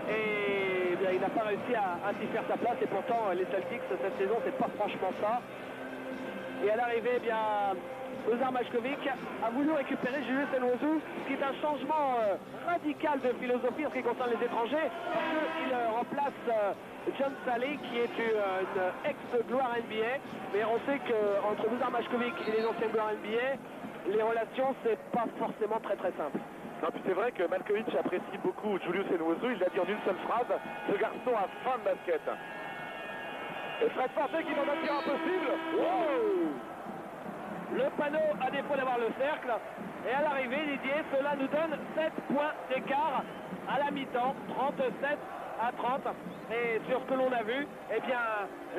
A: Et bien, il n'a pas réussi à s'y faire sa place. Et pourtant, les Celtics cette saison, c'est pas franchement ça. Et à l'arrivée, eh bien, Ozar Majkovic a voulu récupérer Julius Nwosu, ce qui est un changement radical de philosophie en ce qui concerne les étrangers, parce qu'il remplace John Salley, qui est une ex-gloire NBA. Mais on sait qu'entre Ozar Majkovic et les anciennes gloires NBA, les relations, c'est pas forcément très simple.
B: Non, puis c'est vrai que Malkovich apprécie beaucoup Julius Nwosu, il l'a dit en une seule phrase, ce garçon a faim de basket. Et Fred Fortet qui en a tiré impossible.
A: Wow. Le panneau à défaut d'avoir le cercle. Et à l'arrivée, Didier, cela nous donne 7 points d'écart à la mi-temps, 37 à 30. Et sur ce que l'on a vu, eh bien,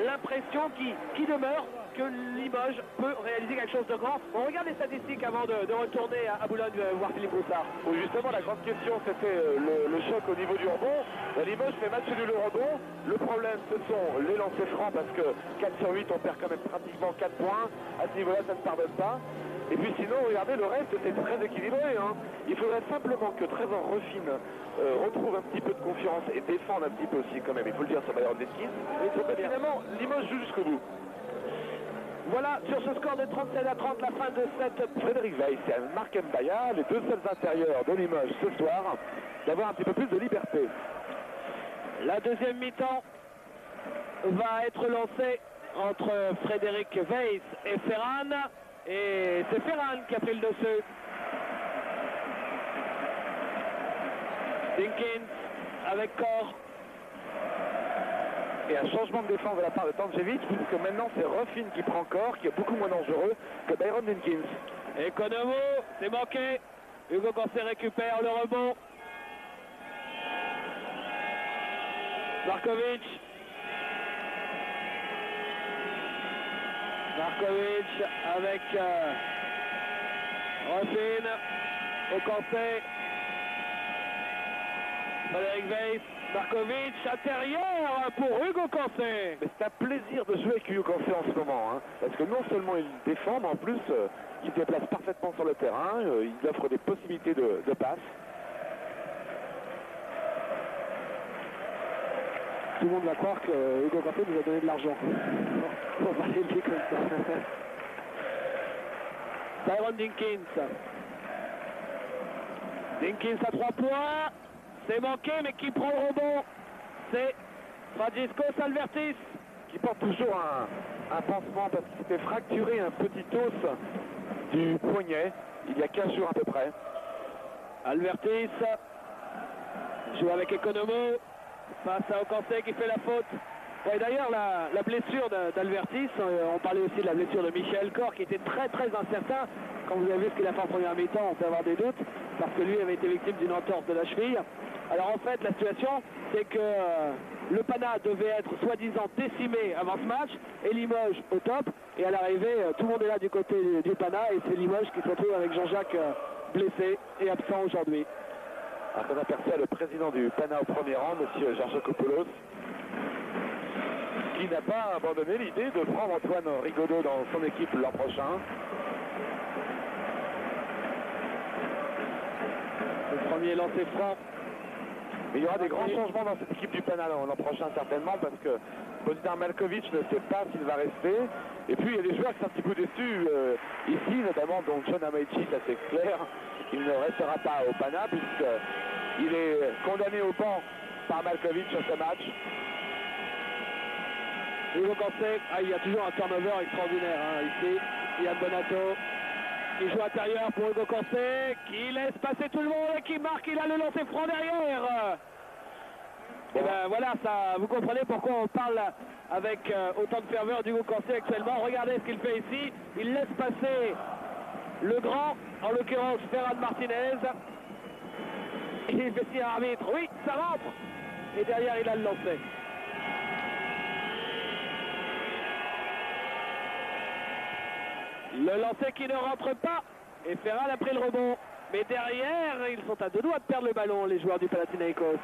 A: l'impression qui demeure que Limoges peut réaliser quelque chose de grand. On regarde les statistiques avant de retourner à Boulogne voir Philippe Broussard.
B: Oui, justement, la grande question, c'était le choc au niveau du rebond. Limoges fait match nul le rebond. Le problème, ce sont les lancers francs, parce que 4 sur 8, on perd quand même pratiquement 4 points. À ce niveau-là, ça ne pardonne pas. Et puis sinon, regardez, le reste, c'est très équilibré. Hein. Il faudrait simplement que Trevor Ruffin retrouve un petit peu de confiance et défende un petit peu aussi quand même, il faut le dire, sur Byron Dinkins. Et finalement, Limoges joue jusqu'au bout.
A: Voilà, sur ce score de 37 à 30, la fin de cette...
B: Frédéric Weiss et Marc Mbaya, les deux seuls intérieurs de Limoges ce soir, d'avoir un petit peu plus de liberté.
A: La deuxième mi-temps va être lancée entre Frédéric Weiss et Ferran. Et c'est Ferran qui a pris le dessus. Dinkins avec corps.
B: Et un changement de défense de la part de Tanjevic, puisque maintenant c'est Ruffin qui prend corps, qui est beaucoup moins dangereux que Byron Dinkins.
A: Et Konovo, c'est manqué. Hugo Corset récupère le rebond. Markovic. Markovic avec Ruffin. Au Corset. Frédéric Weiss. Markovic, intérieur pour Hugo Corset.
B: Mais c'est un plaisir de jouer avec Hugo Corset en ce moment, hein, parce que non seulement il défend, mais en plus il se déplace parfaitement sur le terrain, il offre des possibilités de passe.
A: Tout le monde va croire que Hugo Campé nous a donné de l'argent. On va aller le dire comme ça. Tyrone Dinkins. Dinkins à 3 points. C'est manqué, mais qui prend le rebond? C'est Francisco Alvertis.
B: Qui porte toujours un pansement parce qu'il s'était fracturé un petit os du poignet il y a 15 jours à peu près.
A: Alvertis joue avec Economo face à Ocancé qui fait la faute. Et d'ailleurs la blessure d'Alvertis, on parlait aussi de la blessure de Michel Corr qui était très incertain. Quand vous avez vu ce qu'il a fait en première mi-temps, on peut avoir des doutes parce que lui avait été victime d'une entorse de la cheville. Alors en fait la situation c'est que le Pana devait être soi-disant décimé avant ce match et Limoges au top, et à l'arrivée tout le monde est là du côté du Pana et c'est Limoges qui se retrouve avec Jean-Jacques blessé et absent aujourd'hui.
B: Alors qu'on aperçoit le président du Pana au premier rang, M. Georgiakopoulos, qui n'a pas abandonné l'idée de prendre Antoine Rigaudot dans son équipe l'an prochain.
A: Le premier lancé franc.
B: Mais il y aura des grands changements dans cette équipe du Pana l'an prochain certainement, parce que Bogdan Malkovic ne sait pas s'il va rester. Et puis il y a des joueurs qui sont un petit peu déçus ici, notamment donc John Amaichi, ça c'est clair. Il ne restera pas au Pana puisqu'il est condamné au banc par Malkovic sur ce match.
A: Hugo Cancé, il y a toujours un turnover extraordinaire ici. Yann Bonato qui joue intérieur pour Hugo Cancé, qui laisse passer tout le monde et qui marque. Il a le lancer franc derrière. Et ben voilà, ça, vous comprenez pourquoi on parle avec autant de ferveur d'Hugo Cancé actuellement. Regardez ce qu'il fait ici. Il laisse passer le grand, en l'occurrence Ferran Martinez. Et il fait signe à l'arbitre. Oui, ça rentre. Et derrière, il a le lancer. Le lancer qui ne rentre pas. Et Ferran a pris le rebond. Mais derrière, ils sont à 2 doigts de perdre le ballon, les joueurs du Panathinaikos.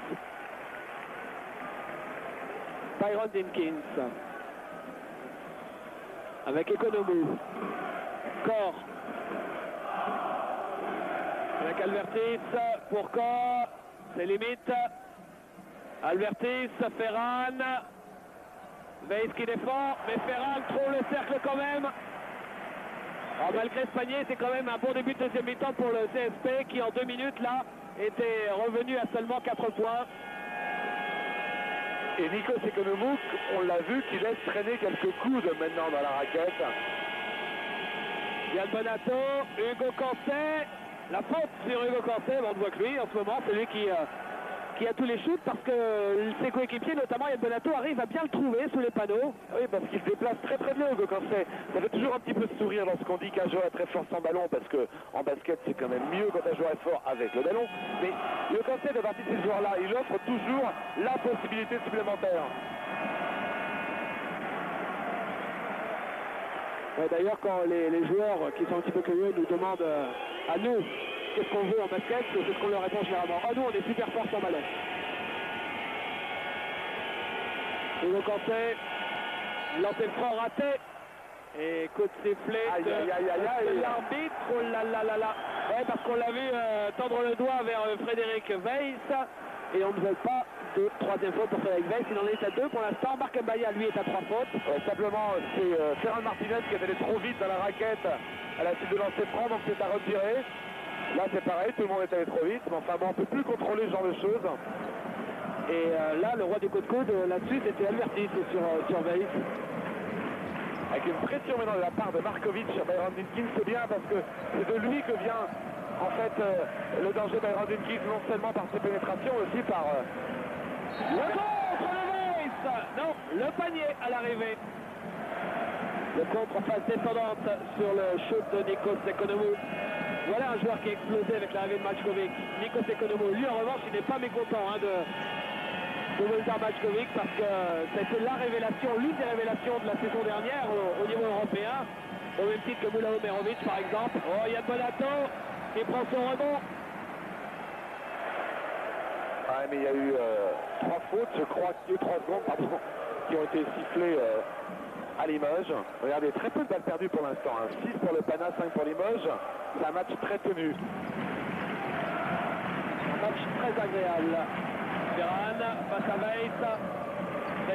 A: Tyrone Dinkins. Avec Economou. Corr. Avec Alvertis. Pour Corr. C'est limite. Alvertis, Ferran. Weiss qui défend. Mais Ferran trouve le cercle quand même. Alors malgré ce panier, c'est quand même un bon début de deuxième mi-temps pour le CSP qui en 2 minutes là était revenu à seulement 4 points.
B: Et Nikos Economou, on l'a vu, qui laisse traîner quelques coudes maintenant dans la raquette.
A: Yann Bonato, Hugo Cancé, la faute sur Hugo Cancé, on ne voit que lui en ce moment, c'est lui qui a tous les shoots parce que ses coéquipiers, notamment Yann Bonato, arrivent à bien le trouver sous les panneaux.
B: Oui, parce qu'il se déplace très bien Hugo Cancé. Ça fait toujours un petit peu sourire lorsqu'on dit qu'un joueur est très fort sans ballon, parce que en basket c'est quand même mieux quand un joueur est fort avec le ballon. Mais Hugo Cancé fait partie de ces joueurs-là, il offre toujours la possibilité supplémentaire.
A: Ouais, d'ailleurs, quand les joueurs qui sont un petit peu curieux nous demandent à nous qu'est-ce qu'on veut en basket, c'est ce qu'on leur répond généralement. Nous, on est super fort sans ballon. Hugo Cancé, lancer franc raté. Et coup de sifflet de l'arbitre. Oh là là là là. Ouais, parce qu'on l'a vu tendre le doigt vers Frédéric Weiss. Et on ne veut pas de 3e faute pour Frédéric Weiss. Il en est à 2 pour l'instant. Marc Mbaya, lui, est à 3 fautes.
B: Simplement, c'est Ferran Martinez qui est allé trop vite dans la raquette à la suite de lancer franc, donc c'est à retirer. Là, c'est pareil, tout le monde est allé trop vite. Mais enfin, bon, on ne peut plus contrôler ce genre de choses.
A: Et là, le roi du coup de coude, là-dessus, c'était Alvertis sur Weiss.
B: Avec une pression maintenant de la part de Markovic sur Byron Dinkins, c'est bien parce que c'est de lui que vient en fait le danger de Byron Dinkins, non seulement par ses pénétrations, aussi par...
A: Le contre de Weiss. Non, le panier à l'arrivée. Le contre en phase descendante sur le shoot de Nikos Economou. Voilà un joueur qui a explosé avec l'arrivée de Mačković. Nikos Economou, lui en revanche, il n'est pas mécontent de Wolter Mačković parce que c'était la révélation, l'une des révélations de la saison dernière au niveau européen, au même titre que Mula Omerovic par exemple. Oh, Yann Bonato qui prend son rebond.
B: Ah, mais il y a eu 3 fautes, je crois, 3 secondes, pardon, qui ont été sifflées à Limoges. Regardez, très peu de balles perdues pour l'instant. 6 pour le Pana, 5 pour Limoges. C'est un match très tenu.
A: Un match très agréable. Ferran face à Weiss.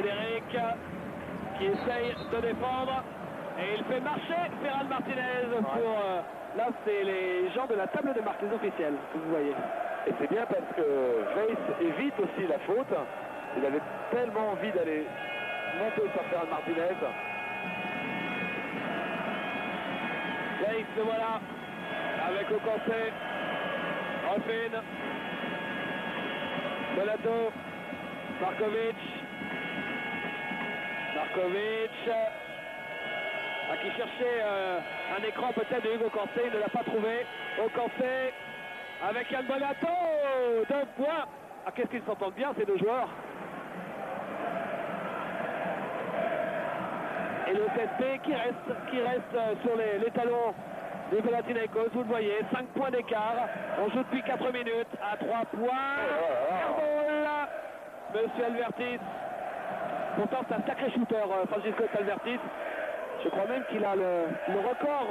A: Frédéric qui essaye de défendre. Et il fait marcher Ferran Martinez pour... là, c'est les gens de la table de marque, les officiels, que vous voyez.
B: Et c'est bien parce que Weiss évite aussi la faute. Il avait tellement envie d'aller monter sur Ferran Martinez.
A: Weiss, le voilà, avec le conseil. Ruffin. Donato. Markovic. Qui cherchait un écran peut-être de Hugo Cancé, il ne l'a pas trouvé. Cancé avec Yann Bonato, 2 points. Ah, qu'est-ce qu'ils s'entendent bien ces deux joueurs. Et le CSP qui reste sur les talons de Panathinaikos, vous le voyez, 5 points d'écart. On joue depuis 4 minutes à 3 points. Airball, Monsieur Albertis. Pourtant c'est un sacré shooter, Francisco Albertis. Je crois même qu'il a le record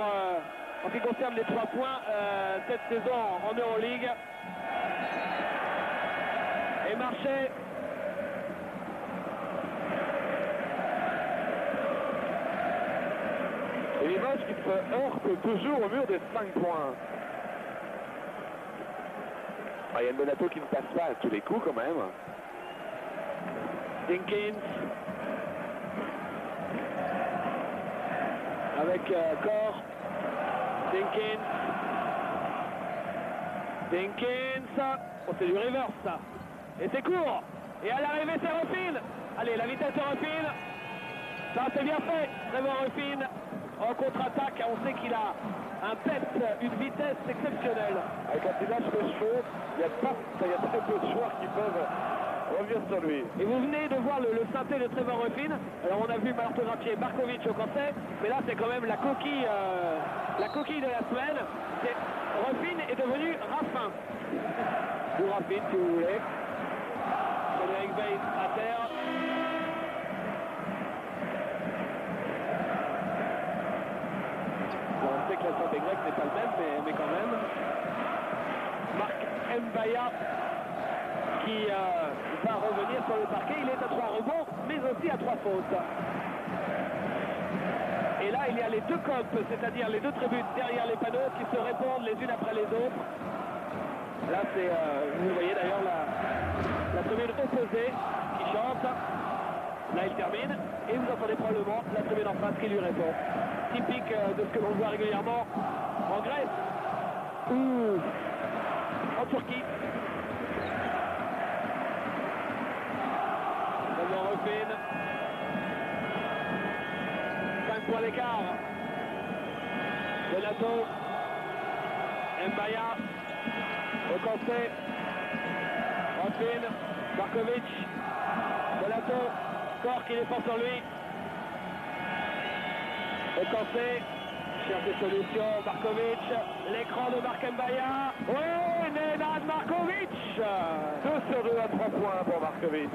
A: en ce qui concerne les 3 points cette saison en Euroleague. Et Marché.
B: Et l'image qui se heurte toujours au mur des 5 points. Ah, Yann Bonato qui ne passe pas à tous les coups quand même.
A: Dinkins. Avec Cor. Dinkins. Oh, c'est du reverse ça. Et c'est court. Et à l'arrivée c'est Ruffin. Allez, la vitesse de Ruffin. Ça c'est bien fait. Trevor Ruffin en contre-attaque. On sait qu'il a un pep, une vitesse exceptionnelle.
B: Avec un petit lâche de cheveux, il y a très peu de joueurs qui peuvent revenir sur lui.
A: Et vous venez de voir le synthé de Trevor Ruffin. Alors on a vu l'orthographier Markovic au conseil, mais là c'est quand même la coquille de la semaine. Ruffin est devenu Raffin. Ou Raffin si vous voulez. Frédéric Weiss à terre. Bon, on sait que l'alphabet grec n'est pas le même, mais quand même. Marc Mbaya qui va revenir sur le parquet. Il est à 3 rebonds, mais aussi à 3 fautes. Et là, il y a les 2 copes, c'est-à-dire les 2 tribunes derrière les panneaux qui se répondent les unes après les autres. Là, c'est, vous voyez d'ailleurs la tribune opposée qui chante. Là, il termine. Et vous entendez probablement la tribune en face qui lui répond. Typique de ce que l'on voit régulièrement en Grèce ou en Turquie. Ruffin. 5 points d'écart. Donato. Mbaya. Okancé. Ruffin. Markovic. Donato. Cor qui défend sur lui. Okancé. Cherche des solutions. Markovic. L'écran de Marc Mbaya. Oh, Nenad Markovic.
B: 2 sur 2 à 3 points pour Markovic.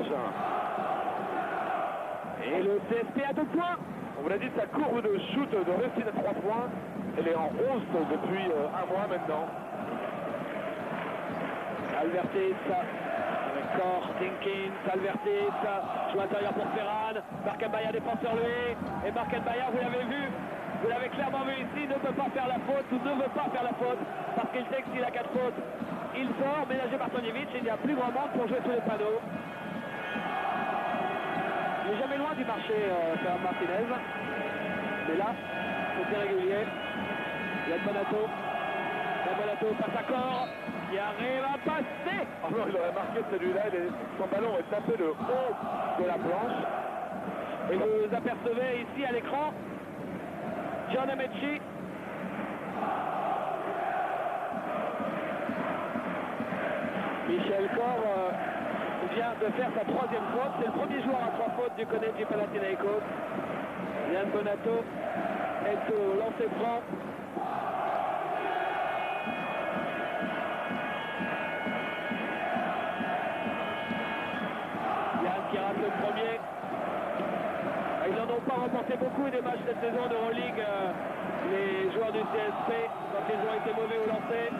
A: Et le CSP à 2 points.
B: On vous l'a dit, sa courbe de shoot de réussite à 3 points, elle est en hausse depuis 1 mois maintenant.
A: Albertis, avec Cor, Dinkins, Albertis, joue intérieur pour Ferran. Marc Mbaya défend sur lui. Et Marc Mbaya, vous l'avez vu, vous l'avez clairement vu ici, ne peut pas faire la faute, ou ne veut pas faire la faute, parce qu'il sait que s'il a 4 fautes, il sort, ménagé par Tonjevic, il n'y a plus grand monde pour jouer sous les panneaux. Il n'est jamais loin du marché, Ferran Martinez. Mais là, c'est irrégulier. Yann Bonato. Yann Bonato passe à Cor, qui arrive à passer.
B: Oh non, il aurait marqué celui-là, son ballon est tapé le haut de la planche.
A: Et vous apercevez ici à l'écran Gian Amici. Michel Cor vient de faire sa 3e faute. C'est le premier joueur à 3 fautes du côté du Panathinaikos. Yann Bonato est au lancer franc. Yann qui rate le premier. Ils n'en ont pas remporté beaucoup des matchs cette saison d'Euroleague, les joueurs du CSP, quand ils ont été mauvais au lancer.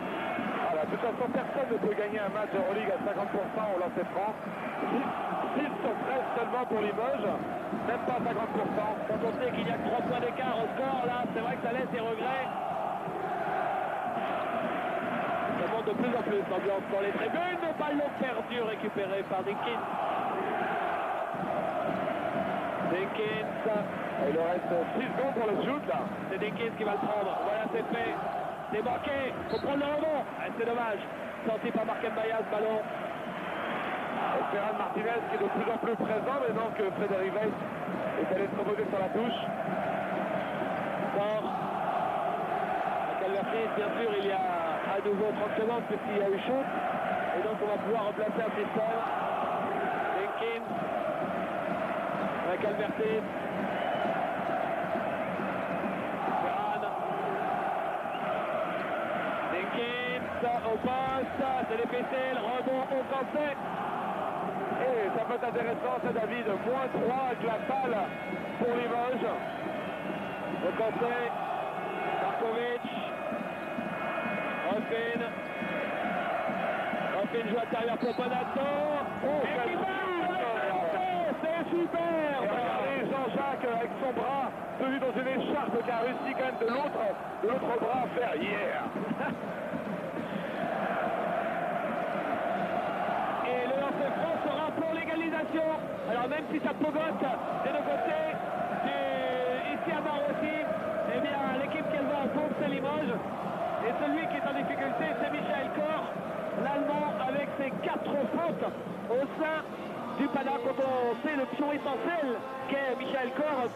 B: Ah, la De toute façon, personne ne peut gagner un match Euroleague à 50% au lancer franc. 6 sur 13 seulement pour Limoges, même pas 50%.
A: Quand on sait qu'il y a que 3 points d'écart au score, là, c'est vrai que ça laisse des regrets. Ça monte de plus en plus l'ambiance dans les tribunes. Ballon perdu récupéré par Dinkins.
B: Il leur reste 6 secondes pour le shoot là.
A: C'est Dinkins qui va le prendre. Voilà, c'est fait. C'est manqué. Faut prendre le rebond. C'est dommage. Sorti par Marc Mbaya ce ballon.
B: Ferran Martinez qui est de plus en plus présent maintenant que Frédéric Weiss est allé se reposer sur la touche.
A: Sort. Calvertis, bien sûr, il y a à nouveau 30 secondes puisqu'il y a eu shoot. Et donc on va pouvoir replacer un pistol. Dinkins. Calvertis. Au poste, c'est les PC, le rebond au français.
B: Et ça peut être intéressant, ça David, moins 3 avec la balle pour Limoges.
A: Au conseil, Markovic, Ruffin joue intérieur pour Bonato. C'est super.
B: Et regardez Jean-Jacques avec son bras tenu dans une écharpe qui a réussi quand même de l'autre bras à faire hier.
A: Alors même si ça pogote des deux côtés, ici à Marossi, eh bien l'équipe qui va en pompe c'est Limoges. Et celui qui est en difficulté c'est Michael Kor, l'Allemand avec ses 4 fautes au sein du PANA. Quand on sait le pion essentiel qu'est Michael Kor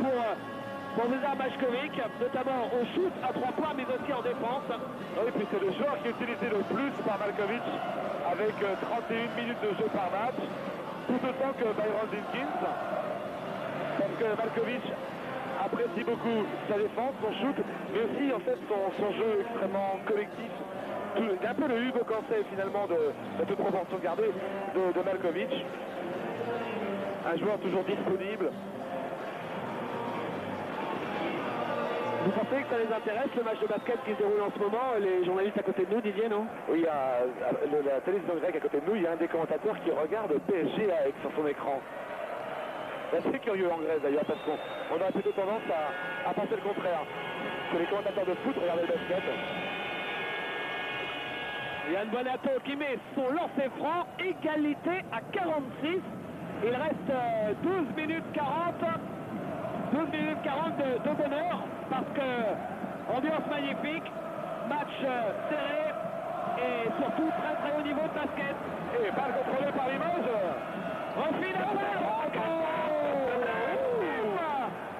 A: pour César Mašković, notamment au shoot à 3 points mais aussi en défense.
B: Oui, puis c'est le joueur qui est utilisé le plus par Malkovich avec 31 minutes de jeu par match. Tout autant que Byron Dinkins, parce que Malkovich apprécie beaucoup sa défense, son shoot, mais aussi en fait son jeu extrêmement collectif. Un peu le Hugo Cancel finalement de toute proportion gardée de Malkovich. Un joueur toujours disponible.
A: Vous pensez que ça les intéresse, le match de basket qui se déroule en ce moment? Les journalistes à côté de nous, Didier, non?
B: Oui, il y a la télévision grecque à côté de nous, il y a un des commentateurs qui regarde PSG avec sur son écran. C'est assez curieux en Grèce d'ailleurs, parce qu'on a plutôt tendance à penser le contraire. Que les commentateurs de foot regardent le basket.
A: Yann Bonato qui met son lancer franc, égalité à 46. Il reste 12 minutes 40. 12 minutes 40 de bonheur, parce que ambiance magnifique, match serré et surtout très très haut niveau de basket.
B: Et balle contrôlée par Limoges.
A: Ruffin à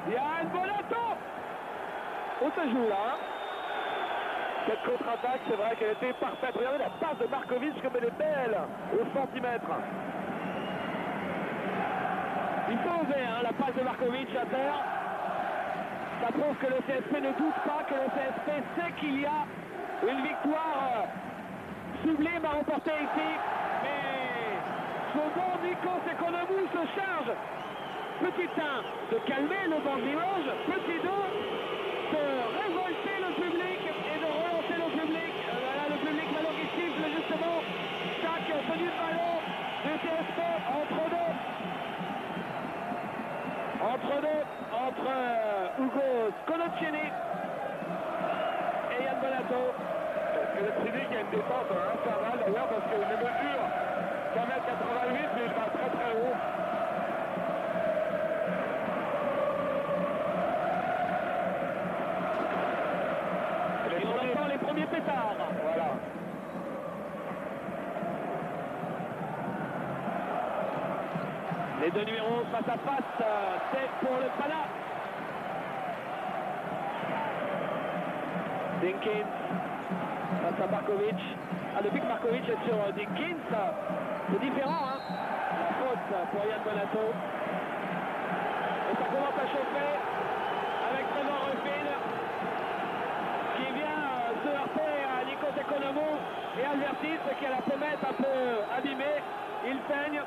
A: Yann Bonato. On se joue là.
B: Cette contre-attaque, c'est vrai qu'elle était parfaite. Regardez la passe de Markovic comme elle est belle, au centimètre.
A: Il faut oser, hein, la passe de Markovic à terre. Ça prouve que le CSP ne doute pas, que le CSP sait qu'il y a une victoire sublime à remporter ici. Mais ce bon Nikos Economou se charge, petit 1, de calmer le banc de Limoges, petit 2, de révolter le public et de relancer le public. Voilà le public maintenant qui siffle justement chaque tenue de ballon du CSP entre Hugo Scolocini et Yann Bonato.
B: Parce que le Trinity a une défense infernale d'ailleurs, parce qu'il mesure 1m88, mais il va très très haut.
A: Et on entend les premiers pétards.
B: Voilà.
A: Les deux numéros face à face, c'est pour le PANA. Dinkins face à Markovic. Ah, depuis que Markovic est sur Dinkins, c'est différent, hein. La faute pour Yann Bonato. Et ça commence à chauffer avec Trevor Ruffin qui vient se heurter à Nikos Economou et Albertis qui a la pommette un peu abîmée. Il peigne.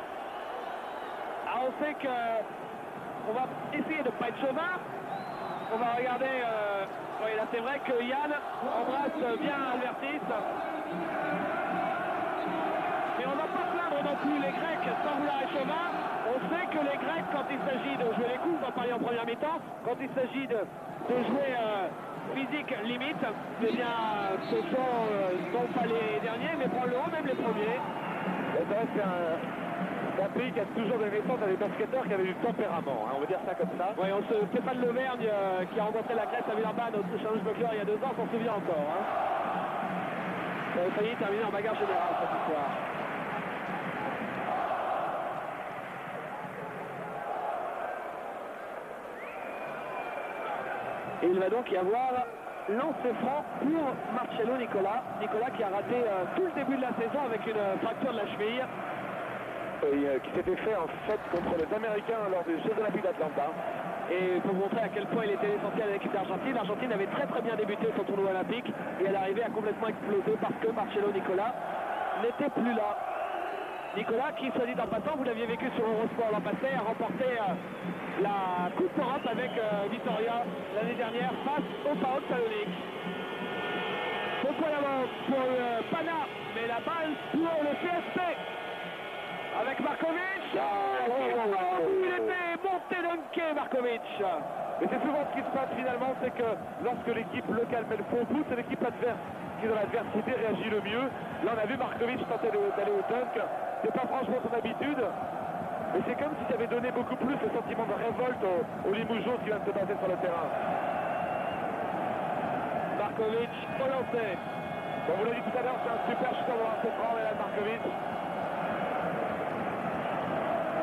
A: Ah, on sait qu'on va essayer de ne pas être chauvin. On va regarder. Oui, là c'est vrai que Yann embrasse bien Albertis. non plus les Grecs, sans vouloir être chauvin, on sait que les Grecs, quand il s'agit de jouer les coups, on va parler en première mi-temps, quand il s'agit de jouer physique limite, eh bien, ce sont non pas les derniers, mais probablement même les premiers.
B: C'est vrai que c'est un pays qui a toujours des naissances à des basketteurs qui avaient du tempérament, hein, on va dire ça comme ça.
A: Oui, Stéphane Levergne qui a rencontré la Grèce à Villeurbanne au Challenge Buckler il y a 2 ans, s'en souvient encore. Hein. Ça a failli terminer en bagarre générale cette histoire. Et il va donc y avoir lancer franc pour Marcello Nicola. Nicola qui a raté tout le début de la saison avec une fracture de la cheville.
B: Qui s'était fait en fait contre les Américains lors des Jeux Olympiques d'Atlanta.
A: Et pour montrer à quel point il était essentiel à l'équipe d'Argentine, l'Argentine avait très bien débuté son tournoi olympique et elle arrivait à complètement exploser parce que Marcello Nicola n'était plus là. Nicola qui, soit dit en passant, vous l'aviez vécu sur Eurosport l'an passé, a remporté la Coupe Europe avec Vitoria l'année dernière face au PAOK Salonique. Au point d'avance pour le Pana, mais la balle pour le CSP avec Markovic. Il était monté dunké Markovic.
B: Mais c'est souvent ce qui se passe finalement, c'est que lorsque l'équipe locale met le faux bout, c'est l'équipe adverse qui dans l'adversité réagit le mieux. Là on a vu Markovic tenter d'aller au dunk. C'est pas franchement son habitude, mais c'est comme si ça avait donné beaucoup plus le sentiment de révolte au Limougeot qui vient de se passer sur le terrain.
A: Markovic au lancer.
B: Bon, vous l'avez dit tout à l'heure, c'est un super shooter de lancer franc, et là Markovic.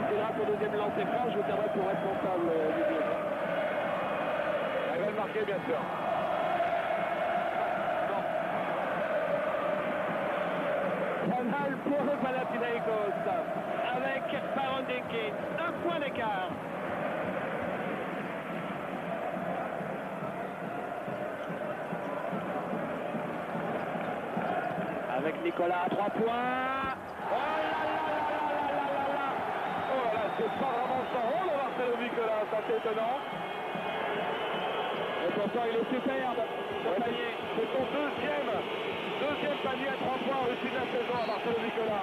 A: C'est grâce au deuxième lancer franc, je vous tiendrai pour responsable du jeu.
B: Il va le marquer bien sûr.
A: Pas mal pour le Panathinaikos avec Baron Dinkins, 1 point d'écart. Avec Nicolas à 3 points. Oh là là là là là là là.
B: Oh là là, c'est pas vraiment son rôle Marcello Nicola, ça c'est étonnant.
A: Et pourtant il est superbe, ce panier.
B: C'est son deuxième panier à 3 points réussi de la saison à Marcello Nicola.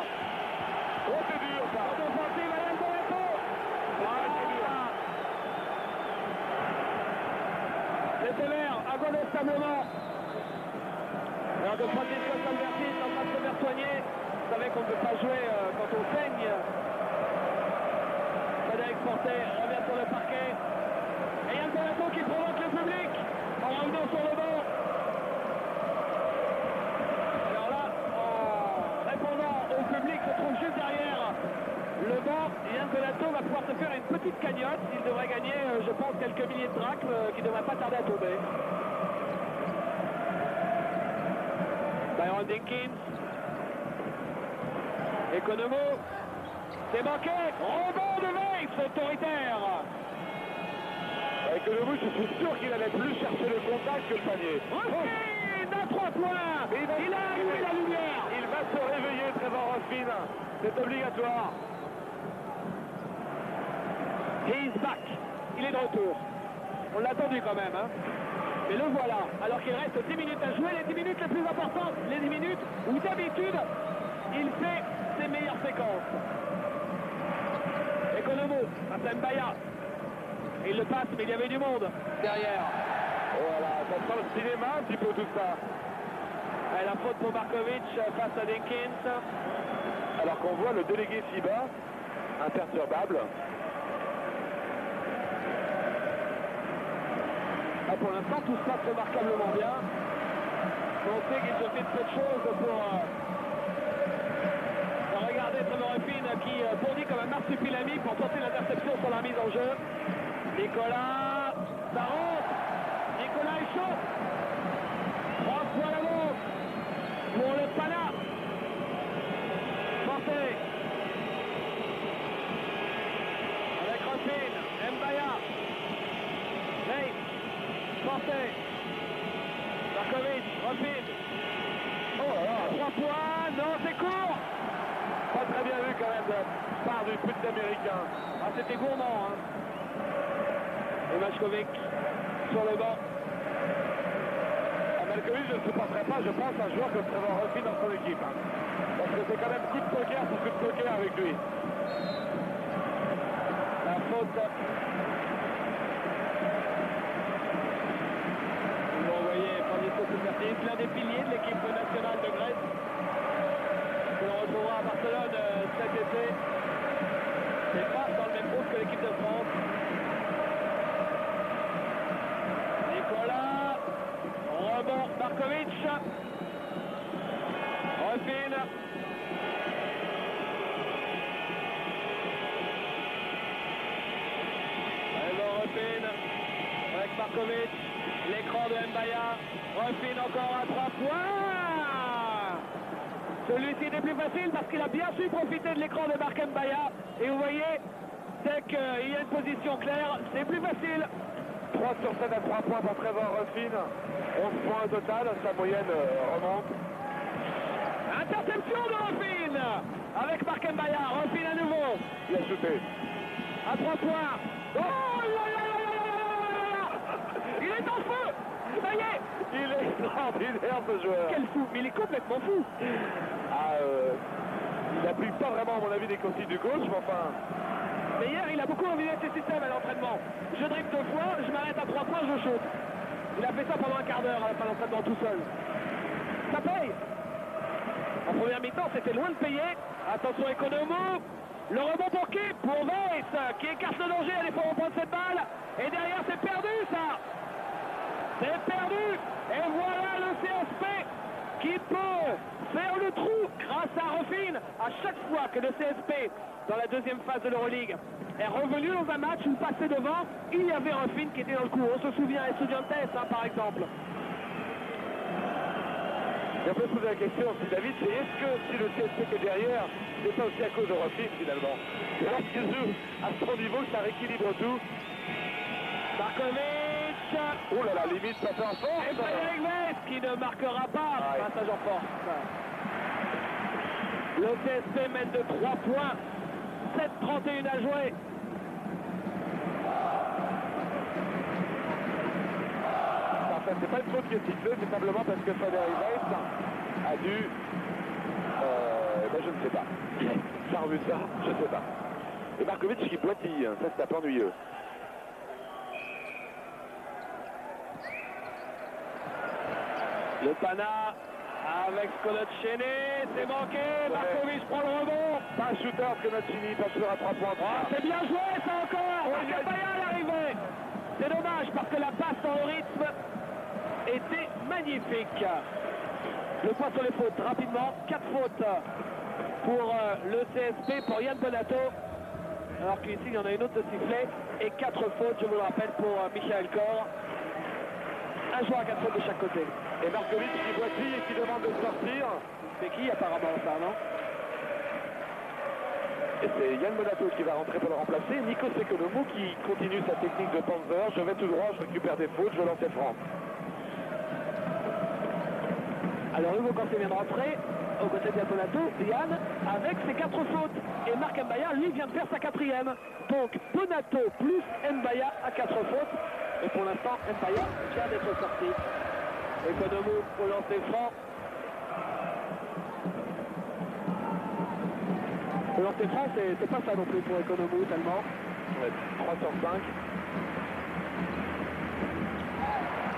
B: Oh c'est dur ça.
A: Offensive à l'Alboreto. C'est sévère, incontestablement. Alors que Francisco Salvertis en train de se faire soigner. Vous savez qu'on ne peut pas jouer quand on saigne. Frédéric Fortet revient sur le parquet. Et il y a Alboreto qui provoque le public en revenant sur le banc. Alors là, en répondant au public, se trouve juste derrière le banc. Yann Donato va pouvoir se faire une petite cagnotte. Il devrait gagner, je pense, quelques milliers de drachmes qui ne devraient pas tarder à tomber. Baron Dinkins. Economo. C'est manqué. Rebond de Weiss, autoritaire.
B: Economo, je suis sûr qu'il allait plus chercher le contact que le panier.
A: Rospin à 3 points. Il a allumé la lumière.
B: Il va se réveiller, Trevor Rospin. C'est obligatoire.
A: He's back. Il est de retour. On l'a attendu quand même, hein. Mais le voilà, alors qu'il reste 10 minutes à jouer, les 10 minutes les plus importantes, les 10 minutes où d'habitude, il fait ses meilleures séquences. Economo, face à Mbaya. Il le passe, mais il y avait du monde derrière.
B: Voilà, ça sent le cinéma un petit peu tout ça.
A: Et la faute pour Markovic face à Dinkins.
B: Alors qu'on voit le délégué FIBA, imperturbable.
A: Ah, pour l'instant, tout se passe remarquablement bien. On sait qu'il se fait peu de choses pour regarder Trevor Rospin qui bondit comme un marsupilami pour tenter l'interception sur la mise en jeu. Nicolas, ça rentre. Nicolas est chaud. 3 points d'avance pour le Pana. Forcé. Avec Rospin, Mbaya. Nate. Forcé. Markovic, Rospin. Oh là là, 3 points, non c'est court.
B: Pas très bien vu quand même de la part du petit américain.
A: Ah c'était gourmand hein. Et Majkovic sur le banc.
B: Markovic ne supporterait pas, je pense, un joueur comme Trevor Ruffin dans son équipe. Hein. Parce que c'est quand même coup de poker pour coup de poker avec lui.
A: La faute. Vous voyez, Francisco Supertis, l'un des piliers de l'équipe nationale de Grèce. Que l'on retrouvera à Barcelone cet été. C'est pas dans le même groupe que l'équipe de France. Nicolas. Rebond, Markovic. Ruffin. Avec Markovic, l'écran de Mbaya, Ruffin encore à 3 points. Celui-ci était plus facile parce qu'il a bien su profiter de l'écran de Marc Mbaya. Et vous voyez, dès qu'il y a une position claire, c'est plus facile.
B: 3 sur 7 à 3 points pour Trevor Ruffin, 11 points au total, sa moyenne remonte.
A: Interception de Ruffin avec Marc Mbaya, Ruffin à nouveau.
B: Il a shooté.
A: À 3 points. Oh là là là là là là là. Il est en feu. Ça y est.
B: Il est extraordinaire ce joueur.
A: Quel fou, mais il est complètement fou.
B: Il n'applique pas vraiment à mon avis des consignes du coach, mais enfin...
A: Mais hier il a beaucoup envisagé ses systèmes à l'entraînement. Je dribble 2 fois, je m'arrête à 3 points, je shoot. Il a fait ça pendant un quart d'heure à la fin de l'entraînement tout seul. Ça paye. En première mi-temps c'était loin de payer. Attention Economou. Le rebond pour qui? Pour Weiss, qui écarte le danger, allez, faut reprendre cette balle. Et derrière, c'est perdu, ça. C'est perdu. Et voilà le CSP qui peut faire le trou grâce à Ruffin. À chaque fois que le CSP, dans la deuxième phase de l'Euroleague, est revenu dans un match où passé devant, il y avait Ruffin qui était dans le coup. On se souvient, Estudiantes, par exemple.
B: Et on peut se poser la question aussi, David, c'est est-ce que si le CSP qui est derrière, c'est pas aussi à cause de Ruffin finalement? C'est lorsqu'il joue à son niveau que ça rééquilibre tout.
A: Markovic.
B: Oh là là, limite ça fait en force.
A: Et Frédéric Weiss qui ne marquera pas. Passage en force. Le CSP mène de 3 points. 7:31 à jouer.
B: C'est pas une faute qui est sifflée, c'est simplement parce que Frédéric Weiss a dû... ben je ne sais pas. J'ai revu ça, je sais pas. Et Markovic qui boitille, ça c'est un peu ennuyeux.
A: Le Pana avec Skolotchene, c'est manqué, Markovic prend le rebond.
B: Pas un shooter Skolotchene, pas shooter à 3 points.
A: C'est bien joué ça encore, Marc-Mbaya à l'arrivée. C'est dommage parce que la passe dans le rythme était magnifique. Le point sur les fautes, rapidement, 4 fautes pour le CSP, pour Yann Bonato, alors qu'ici il y en a une autre de sifflet, et 4 fautes, je vous le rappelle, pour Michael Kor. Un joueur à 4 fautes de chaque côté.
B: Et Markovic qui boitille et qui demande de sortir.
A: C'est qui apparemment ça, non?
B: Et c'est Yann Bonato qui va rentrer pour le remplacer. Nikos Economou qui continue sa technique de Panzer. Je vais tout droit, je récupère des fautes, je lance les francs.
A: Alors Hugo Cancé vient de rentrer aux côtés de Bonato, Yann avec ses 4 fautes. Et Marc Mbaya, lui, vient de faire sa 4e. Donc Bonato plus Mbaya à 4 fautes. Et pour l'instant, Mbaya vient d'être sorti. Economou au lancer franc. Le lancer franc, c'est pas ça non plus pour Economou tellement.
B: 3 sur 5.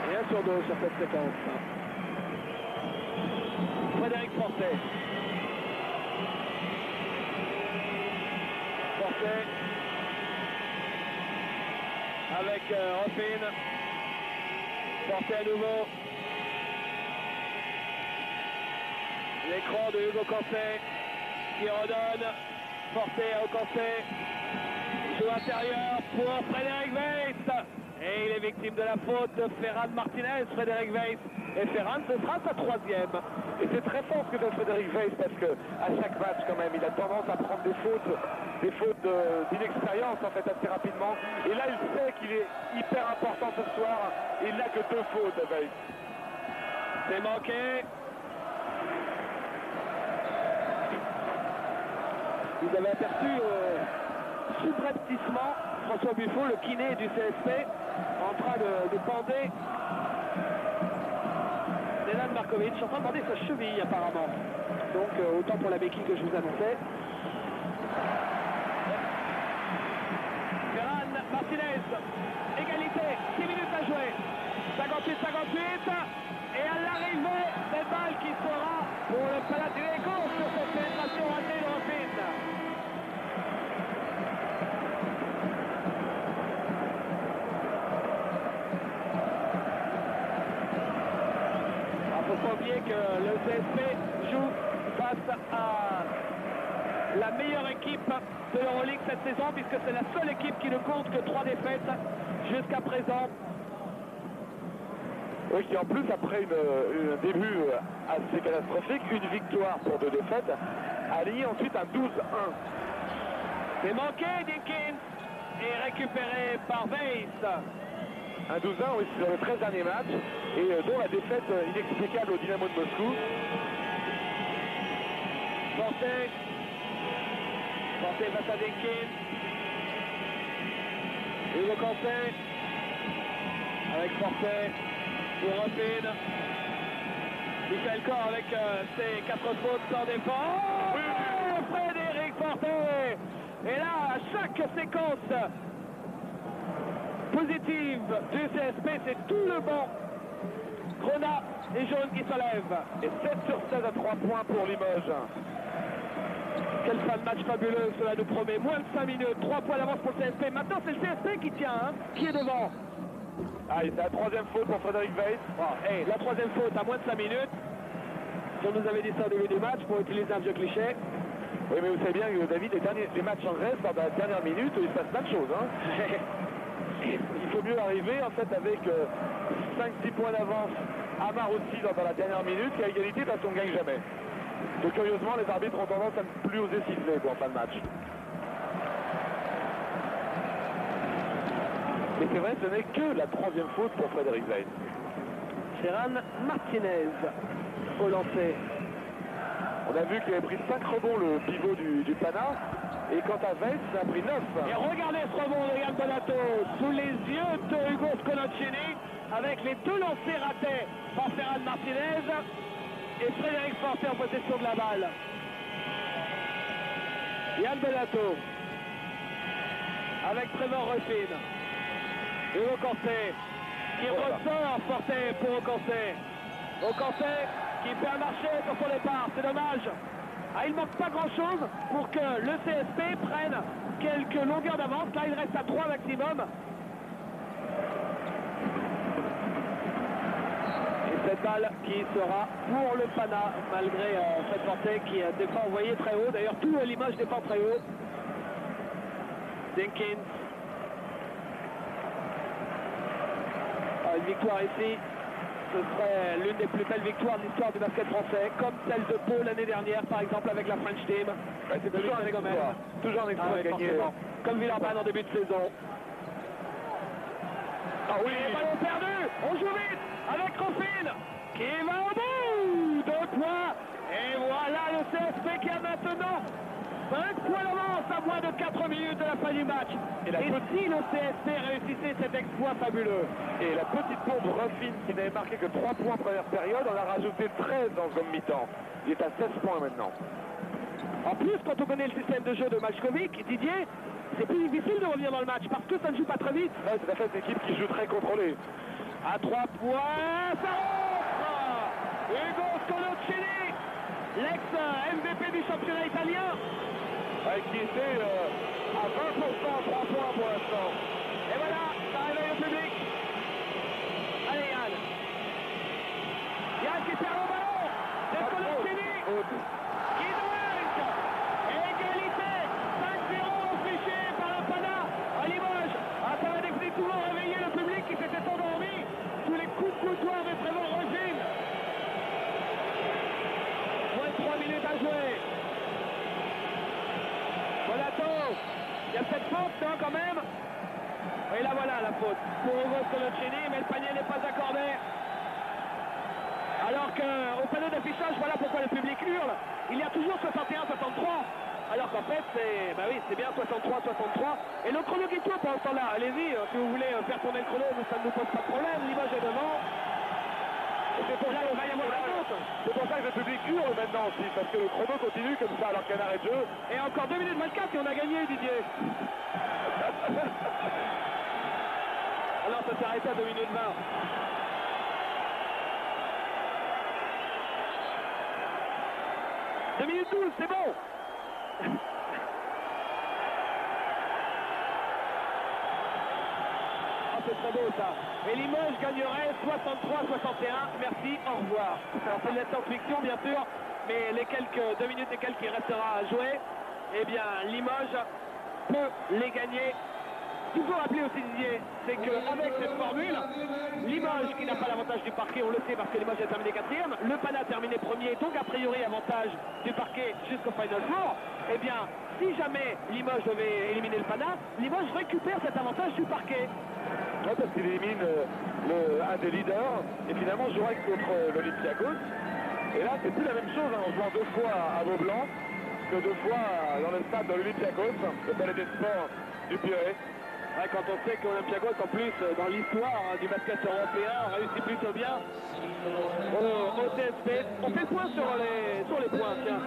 A: Et 1 sur 2 sur cette séquence. Frédéric Forcet. Forcet. Avec Ruffin. Forcet à nouveau. L'écran de Hugo Cancé qui redonne. Forcet à Cancé. Joue intérieur pour Frédéric Weiss. Et il est victime de la faute de Ferran Martinez, Frédéric Weiss. Et Ferran, ce sera sa 3e.
B: Et c'est très fort ce que fait Frédéric Weiss parce que à chaque match quand même, il a tendance à prendre des fautes d'inexpérience en fait assez rapidement. Et là, il sait qu'il est hyper important ce soir. Il n'a que 2 fautes, Weiss.
A: C'est manqué. Vous avez aperçu subrepticement François Buffon, le kiné du CSP, en train de bander Markovic. Je suis en train de demander sa cheville apparemment. Donc autant pour la béquille que je vous annonçais. Ferran Martinez, égalité, 6 minutes à jouer. 58-58. Et à l'arrivée, cette balle qui sera pour le Panathinaikos sur cette pénétration ratée de Rufin. Il ne faut pas oublier que le CSP joue face à la meilleure équipe de l'Euroleague cette saison, puisque c'est la seule équipe qui ne compte que 3 défaites jusqu'à présent.
B: Oui, qui en plus, après un début assez catastrophique, une victoire pour 2 défaites, a aligné ensuite un 12-1.
A: C'est manqué, Dinkins, et récupéré par Weiss.
B: Un 12-1, oui, sur les 13 derniers matchs, et dont la défaite inexplicable au Dynamo de Moscou.
A: Porté face à Dinkins. Hugo Cancé. Avec Porté. Pour Rufin. Michael Corr avec ses 4 fautes sans défense. Oh, Frédéric Porté. Et là, à chaque séquence positive du CSP, c'est tout le banc grenat et jaune qui se lève.
B: Et 7 sur 16 à 3 points pour Limoges.
A: Quelle fin de match fabuleux, cela nous promet. Moins de 5 minutes, 3 points d'avance pour le CSP. Maintenant, c'est le CSP qui tient, hein, qui est devant.
B: Ah, et c'est la 3e faute pour Frédéric Weiss.
A: Oh, hey, la 3e faute à moins de 5 minutes. Si on nous avait dit ça au début du match, pour utiliser un vieux cliché.
B: Oui, mais vous savez bien que David, les matchs en Grèce, dans la dernière minute, il se passe plein de choses. Hein. Il faut mieux arriver en fait avec 5-6 points d'avance à Marussi dans la dernière minute qu'à égalité parce qu'on ne gagne jamais. Donc curieusement, les arbitres ont tendance à ne plus oser siffler en fin de match. Mais c'est vrai, ce n'est que la 3e faute pour Frédéric Weiss.
A: Ferran Martinez au lancer.
B: On a vu qu'il avait pris 5 rebonds le pivot du Pana. Et quant à Weiss, ça a pris 9.
A: Et regardez ce rebond de Yann Bonato sous les yeux de Hugo Sconocchini avec les 2 lancers ratés par Ferran Martinez et Frédéric Porté en possession de la balle. Yann Bonato avec Trevor Rufin. Hugo Cancé qui ressort Porté pour Ocancé. Ocancé qui fait un marché sur son départ, c'est dommage. Ah, il ne manque pas grand chose pour que le CSP prenne quelques longueurs d'avance. Là, il reste à 3 maximum. Et cette balle qui sera pour le Pana, malgré Fred Porté qui défend envoyé très haut. D'ailleurs, tout Limoges défend très haut. Dinkins. Ah, une victoire ici. Ce serait l'une des plus belles victoires de l'histoire du basket français, comme celle de Pau l'année dernière, par exemple, avec la French Team.
B: Ouais, c'est toujours un exploit. Toujours un exploit gagné.
A: Comme Villeurbanne en début de saison.
B: Ah oui,
A: et ballon perdu. On joue vite avec Rufin qui va au bout. 2 points. Et voilà le CSP qui a maintenant 5 points d'avance à moins de 4 minutes de la fin du match. Et si le CSP réussissait cet exploit fabuleux.
B: Et la petite bombe Rufin qui n'avait marqué que 3 points en première période, on a rajouté 13 dans le seconde mi-temps. Il est à 16 points maintenant.
A: En plus, quand on connaît le système de jeu de Matchkovic, Didier, c'est plus difficile de revenir dans le match parce que ça ne joue pas très vite.
B: Ouais, c'est à fait une équipe qui joue très contrôlée.
A: À 3 points, ça rentre. Hugo Sconocchini, l'ex-MVP du championnat italien.
B: Qui était à 20% à 3 points pour l'instant.
A: Et voilà, ça réveille le public. Allez Yann. Yann qui perd le ballon. C'est Sconocchini qui marque. Égalité. 5-0 affiché par le Pana à Limoges. Ah, ça va définitivement réveiller le public qui s'était endormi sous les coups de couteau de Trevor Rufin. Moins de 3 minutes à jouer. Bonato, il y a cette faute, non, quand même. Et là, voilà la faute pour Hugo Sconocchini, mais le panier n'est pas accordé. Alors qu'au panneau d'affichage, voilà pourquoi le public hurle. Il y a toujours 61-63. Alors qu'en fait, c'est c'est bien 63-63. Et le chrono qui tourne pendant ce temps-là. Allez-y, si vous voulez faire tourner le chrono, ça ne nous pose pas de problème. L'image est devant. Et c'est pour là, il va y avoir
B: C'est pour ça que le public hurle maintenant aussi, parce que le chrono continue comme ça alors qu'il y a un arrêt de jeu.
A: Et encore 2 minutes 24 et on a gagné, Didier. Alors ça s'est arrêté à 2 minutes 20. « 2 minutes 12, c'est bon. Ah, c'est très beau ça. Et Limoges gagnerait 63-61. Merci, au revoir. Alors c'est de la science-fiction bien sûr, mais les quelques 2 minutes et quelques qui restera à jouer, eh bien Limoges peut les gagner. Ce qu'il faut rappeler aussi, Didier, c'est qu'avec cette formule, Limoges, qui n'a pas l'avantage du parquet, on le sait parce que Limoges a terminé 4e, le Pana a terminé 1er, donc a priori avantage du parquet jusqu'au Final Four, eh bien, si jamais Limoges devait éliminer le Pana, Limoges récupère cet avantage du parquet.
B: Ouais, parce qu'il élimine un des leaders, et finalement jouera contre l'Olympiakos. Et là, c'est plus la même chose, hein, en jouant 2 fois à Beaublanc que 2 fois dans le stade de l'Olympiakos, le palais des sports du Pirée.
A: Ouais, quand on sait qu'Olympiakos, en plus, dans l'histoire du basket européen, réussit plutôt bien au TSP. On fait le point sur les points, tiens.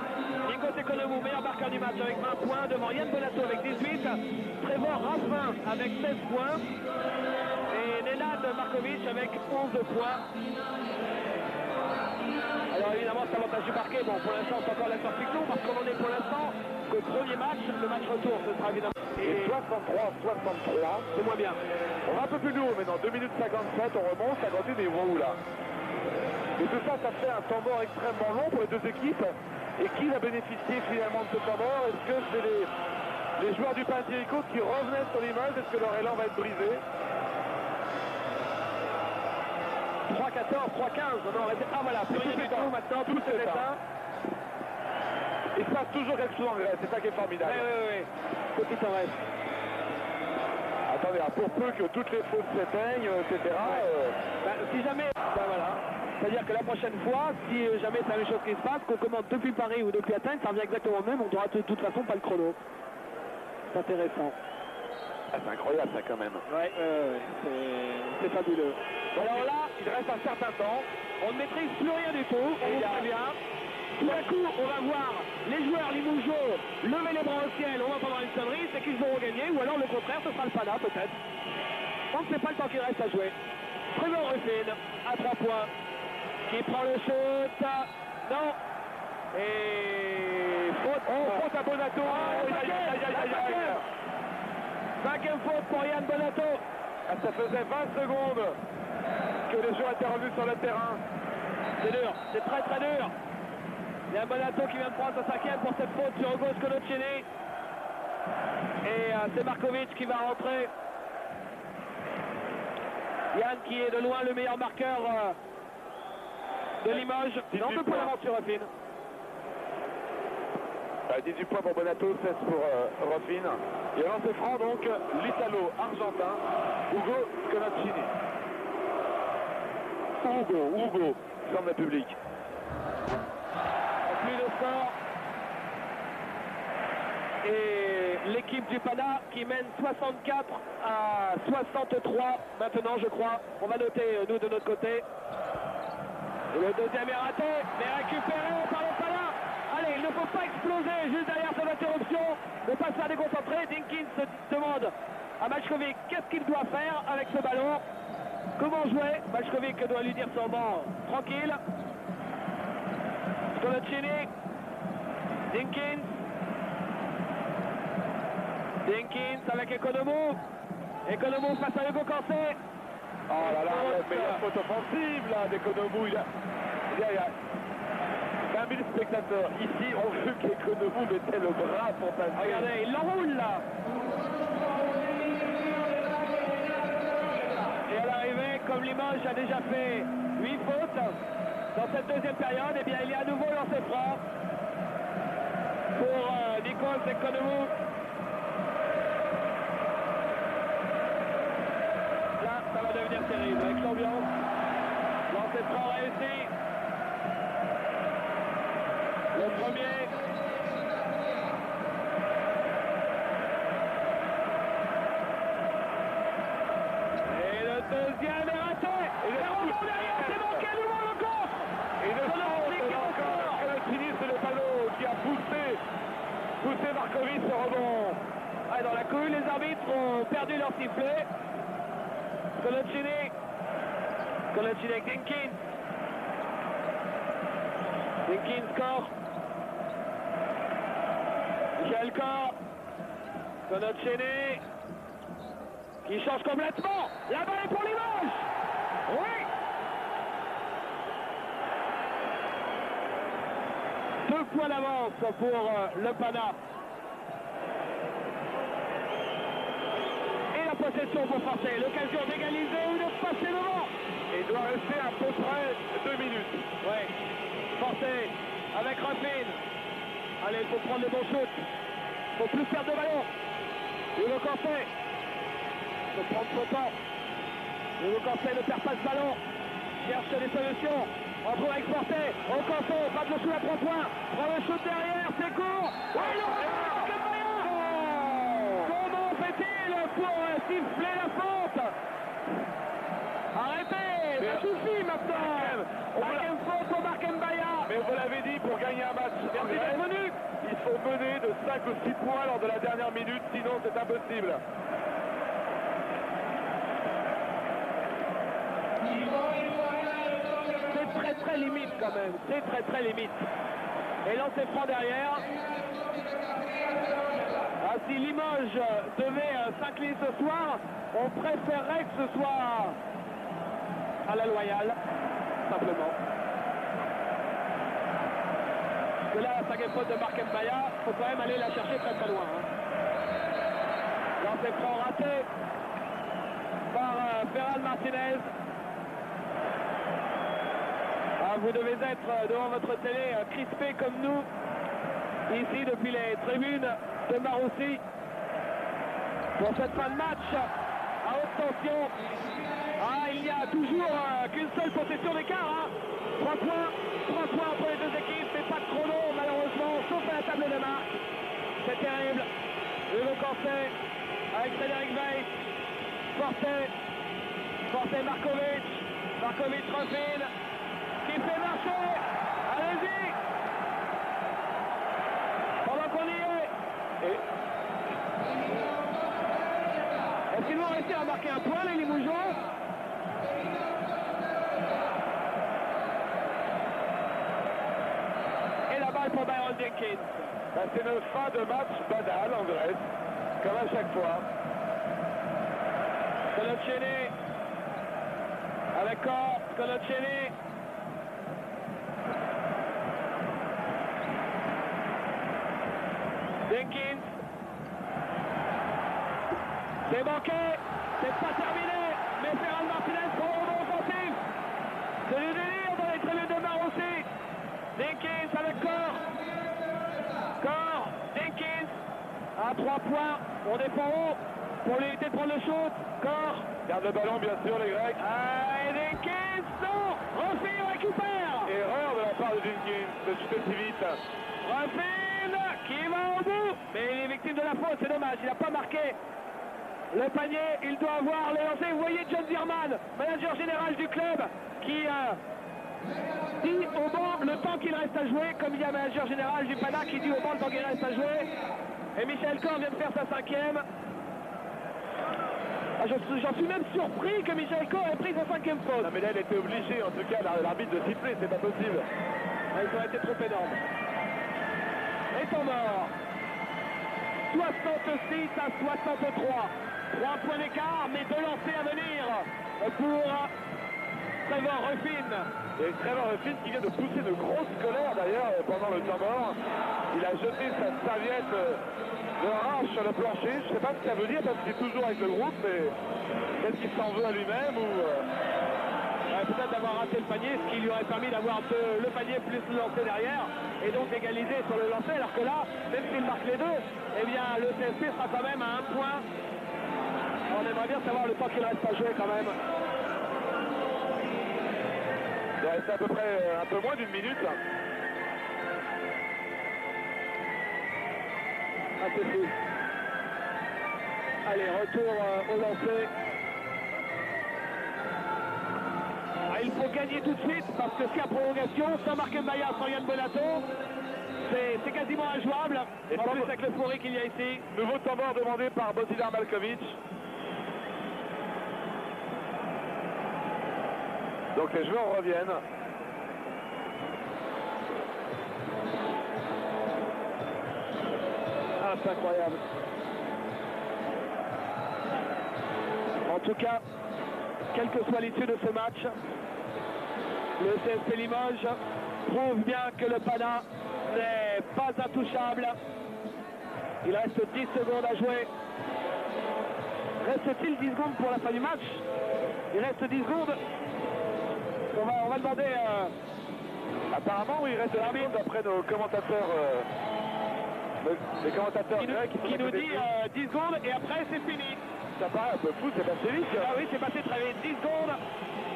A: Nikos Economou, meilleur marqueur du match avec 20 points, devant Yann Bonato avec 18, Trevor Raffin avec 16 points, et Nenad Markovic avec 11 points. Alors évidemment, c'est l'avantage du parquet. Bon, pour l'instant, c'est encore la science-fiction, parce qu'on en est pour l'instant qu'au premier match, le match retour, ce sera évidemment...
B: Et 63-63,
A: c'est moins bien.
B: On va un peu plus lourd, mais dans 2 minutes 57, on remonte, ça continue des roues là. Et tout ça, ça fait un temps mort extrêmement long pour les deux équipes. Et qui va bénéficier finalement de ce temps mort? Est-ce que c'est les joueurs du Panathinaikos qui revenaient sur l'image? Est-ce que leur élan va être brisé?
A: 3-14, 3-15, on aurait été... Ah voilà, plus rien du tout maintenant, tout est éteint.
B: Il se passe toujours quelque chose en Grèce, c'est ça qui est formidable.
A: Oui. Petit en reste.
B: Attendez, pour peu que toutes les fautes s'éteignent, etc.
A: Si jamais... voilà. C'est-à-dire que la prochaine fois, si jamais c'est la même chose qui se passe, qu'on commande depuis Paris ou depuis Athènes, ça revient exactement au même, on n'aura de toute façon pas le chrono. C'est intéressant.
B: Ah, c'est incroyable ça quand même.
A: Ouais, c'est fabuleux.
B: Donc, alors là, il reste un certain temps.
A: On ne maîtrise plus rien du tout, on vous prévient. Tout à coup, on va voir les joueurs limougeaux lever les bras au ciel, on va pas avoir une sonnerie, c'est qu'ils auront gagné, ou alors le contraire, ce sera le Pana peut-être. On ne sait pas le temps qu'il reste à jouer. Trevor Raffin à 3 points, qui prend le shoot. Non. Et faute.
B: Faute à Bonato.
A: Cinquième faute pour Yann Bonato.
B: Ah, ça faisait 20 secondes que les joueurs étaient revenus sur le terrain.
A: C'est dur, c'est très très dur. Yann Bonato qui vient de prendre sa 5e pour cette faute sur Hugo Sconocchini. Et c'est Markovic qui va rentrer. Yann qui est de loin le meilleur marqueur de Limoges. Non, on peut pas l'aventure, Raffin.
B: 18 points pour Bonato, 16 pour Raffin. Et un lancer franc donc l'Italo-Argentin Hugo Sconocchini. Hugo, comme le public.
A: Plus de score. Et l'équipe du Pana qui mène 64 à 63 maintenant, je crois. On va noter, nous, de notre côté. Et le deuxième est raté, mais récupéré par le Pana. Allez, il ne faut pas exploser juste derrière cette interruption. Ne pas se faire déconcentrer. Dinkins se demande à Maćković qu'est-ce qu'il doit faire avec ce ballon. Comment jouer? Maćković doit lui dire son banc tranquille. Sconocchini. Dinkins. Dinkins avec Economou. Economou face à Hugo Cancé.
B: Oh là là, mais il y a faute offensive là d'Economou. Il y a 20 000 spectateurs ici ont vu qu'Economou mettait le bras pour passer.
A: Regardez, il l'enroule là. Et à l'arrivée, comme Limoges a déjà fait 8 fautes dans cette deuxième période, eh bien il y a à nouveau lancé franc pour Nikos Economou. Là, ça va devenir terrible avec l'ambiance. Lancé franc réussi. Le premier. Et le deuxième est raté. Et le rebond derrière, c'est manqué, nous le contre.
B: Et une
A: temps sifflé. Coloccini avec Dinkins. Dinkins, Corr. Michael Corr. Coloccini qui change complètement. La balle est pour Limoges. Oui. 2 points d'avance pour le Pana. Et la possession pour Forcé. L'occasion d'égaliser ou de passer devant.
B: Et il doit rester à peu près 2 minutes.
A: Oui. Forcé avec Ruffin. Allez, il faut prendre les bons shoots. Il ne faut plus perdre de ballon. Hugo Cancé. Il faut prendre son temps. Hugo Cancé ne perd pas ce ballon. Cherche des solutions. On trouve avec Forcé. Au Cancé. Pas de shoot à 3 points. Prend le shoot derrière. C'est court. Ouais, le comment fait-il pour siffler la faute? Arrêtez. Ça suffit maintenant. Deuxième faute pour Marc Mbaya.
B: Mais vous l'avez dit, pour gagner un match en
A: Merci
B: Grèce,
A: d'être venu.
B: il faut mener de 5 ou 6 points lors de la dernière minute, sinon c'est impossible.
A: C'est très limite quand même, c'est très limite. Et lancer franc derrière. Ah, si Limoges devait s'incliner ce soir, on préférerait que ce soit à la loyale, simplement. Parce que là, la 5e faute de Marc Mbaya, il faut quand même aller la chercher très loin. Hein. Lancer franc raté par Ferran Martinez. Ah, vous devez être devant votre télé crispé comme nous, ici depuis les tribunes de Marussi, pour cette fin de match à haute tension. Ah, il n'y a toujours qu'une seule possession d'écart. Hein. 3 points entre les deux équipes, mais pas de chrono malheureusement, sauf à la table de marque. C'est terrible. Hugo Cancé avec Frédéric Weiss. Forcé Markovic. Markovic Ruffin. Qui fait marcher. Allez-y. Pendant qu'on y est. Est-ce qu'ils vont réussir à marquer un point, les Limougeaux? Et la balle pour Byron Jenkins.
B: Ben, c'est une fin de match banale en Grèce, comme à chaque fois.
A: Coloccini avec Corr. Coloccini. Jenkins. C'est manqué, c'est pas terminé, mais Ferran Martinez prend le rebond offensif. C'est le délire dans les tribunes de Marussi. Jenkins avec Corr. Jenkins à 3 points, on défend haut pour l'éviter de prendre le shoot. Corr.
B: Garde le ballon bien sûr les Grecs.
A: Et Jenkins, non, Ruffin récupère.
B: Erreur de la part de Jenkins de chuter si vite.
A: Ruffin qui va au bout, mais il est victime de la faute, c'est dommage, il n'a pas marqué le panier, il doit avoir le lancer. Vous voyez John Zierman, manager général du club, qui dit au banc le temps qu'il reste à jouer, comme il y a un manager général du Pana qui dit au banc le temps qu'il reste à jouer. Et Michael Corr vient de faire sa 5e. Ah, j'en suis même surpris que Michael Corr ait pris sa 5e faute.
B: Non mais là il était obligé en tout cas l'arbitre de siffler, c'est pas possible.
A: Ils ont été trop énormes. Et temps mort. 66 à 63. 3 points d'écart, mais 2 lancers à venir pour Trevor Ruffin.
B: Et Trevor Ruffin qui vient de pousser de grosses colères d'ailleurs pendant le temps mort. Il a jeté sa serviette de rage sur le plancher. Je ne sais pas ce que ça veut dire parce qu'il est toujours avec le groupe, mais peut-être qu'il s'en veut à lui-même ou...
A: peut-être d'avoir raté le panier, ce qui lui aurait permis d'avoir le panier plus le lancer derrière et donc égaliser sur le lancer, alors que là, même s'il marque les deux, eh bien le CSP sera quand même à 1 point. On aimerait bien savoir le temps qu'il reste à jouer quand même.
B: Il reste à peu près un peu moins d'une minute.
A: Ah, c'est fou. Allez, retour au lancer. Il faut gagner tout de suite parce que c'est à prolongation, sans Marc Mbaya, sans Yann Bonato, c'est quasiment injouable.
B: Et
A: en plus avec l'euphorie qu'il y a ici.
B: Nouveau temps mort demandé par Bozidar Malkovic. Donc les joueurs reviennent.
A: Ah, c'est incroyable. En tout cas, quelle que soit l'issue de ce match, le CSP Limoges prouve bien que le Pana n'est pas intouchable. Il reste 10 secondes à jouer. Reste-t-il 10 secondes pour la fin du match? Il reste 10 secondes. On va demander...
B: Apparemment, oui, il reste 10 secondes d'après nos commentateurs. Les commentateurs
A: qui nous dit 10 secondes et après c'est fini.
B: Ça paraît un peu fou, c'est passé vite.
A: Ah oui, c'est passé très vite. 10 secondes.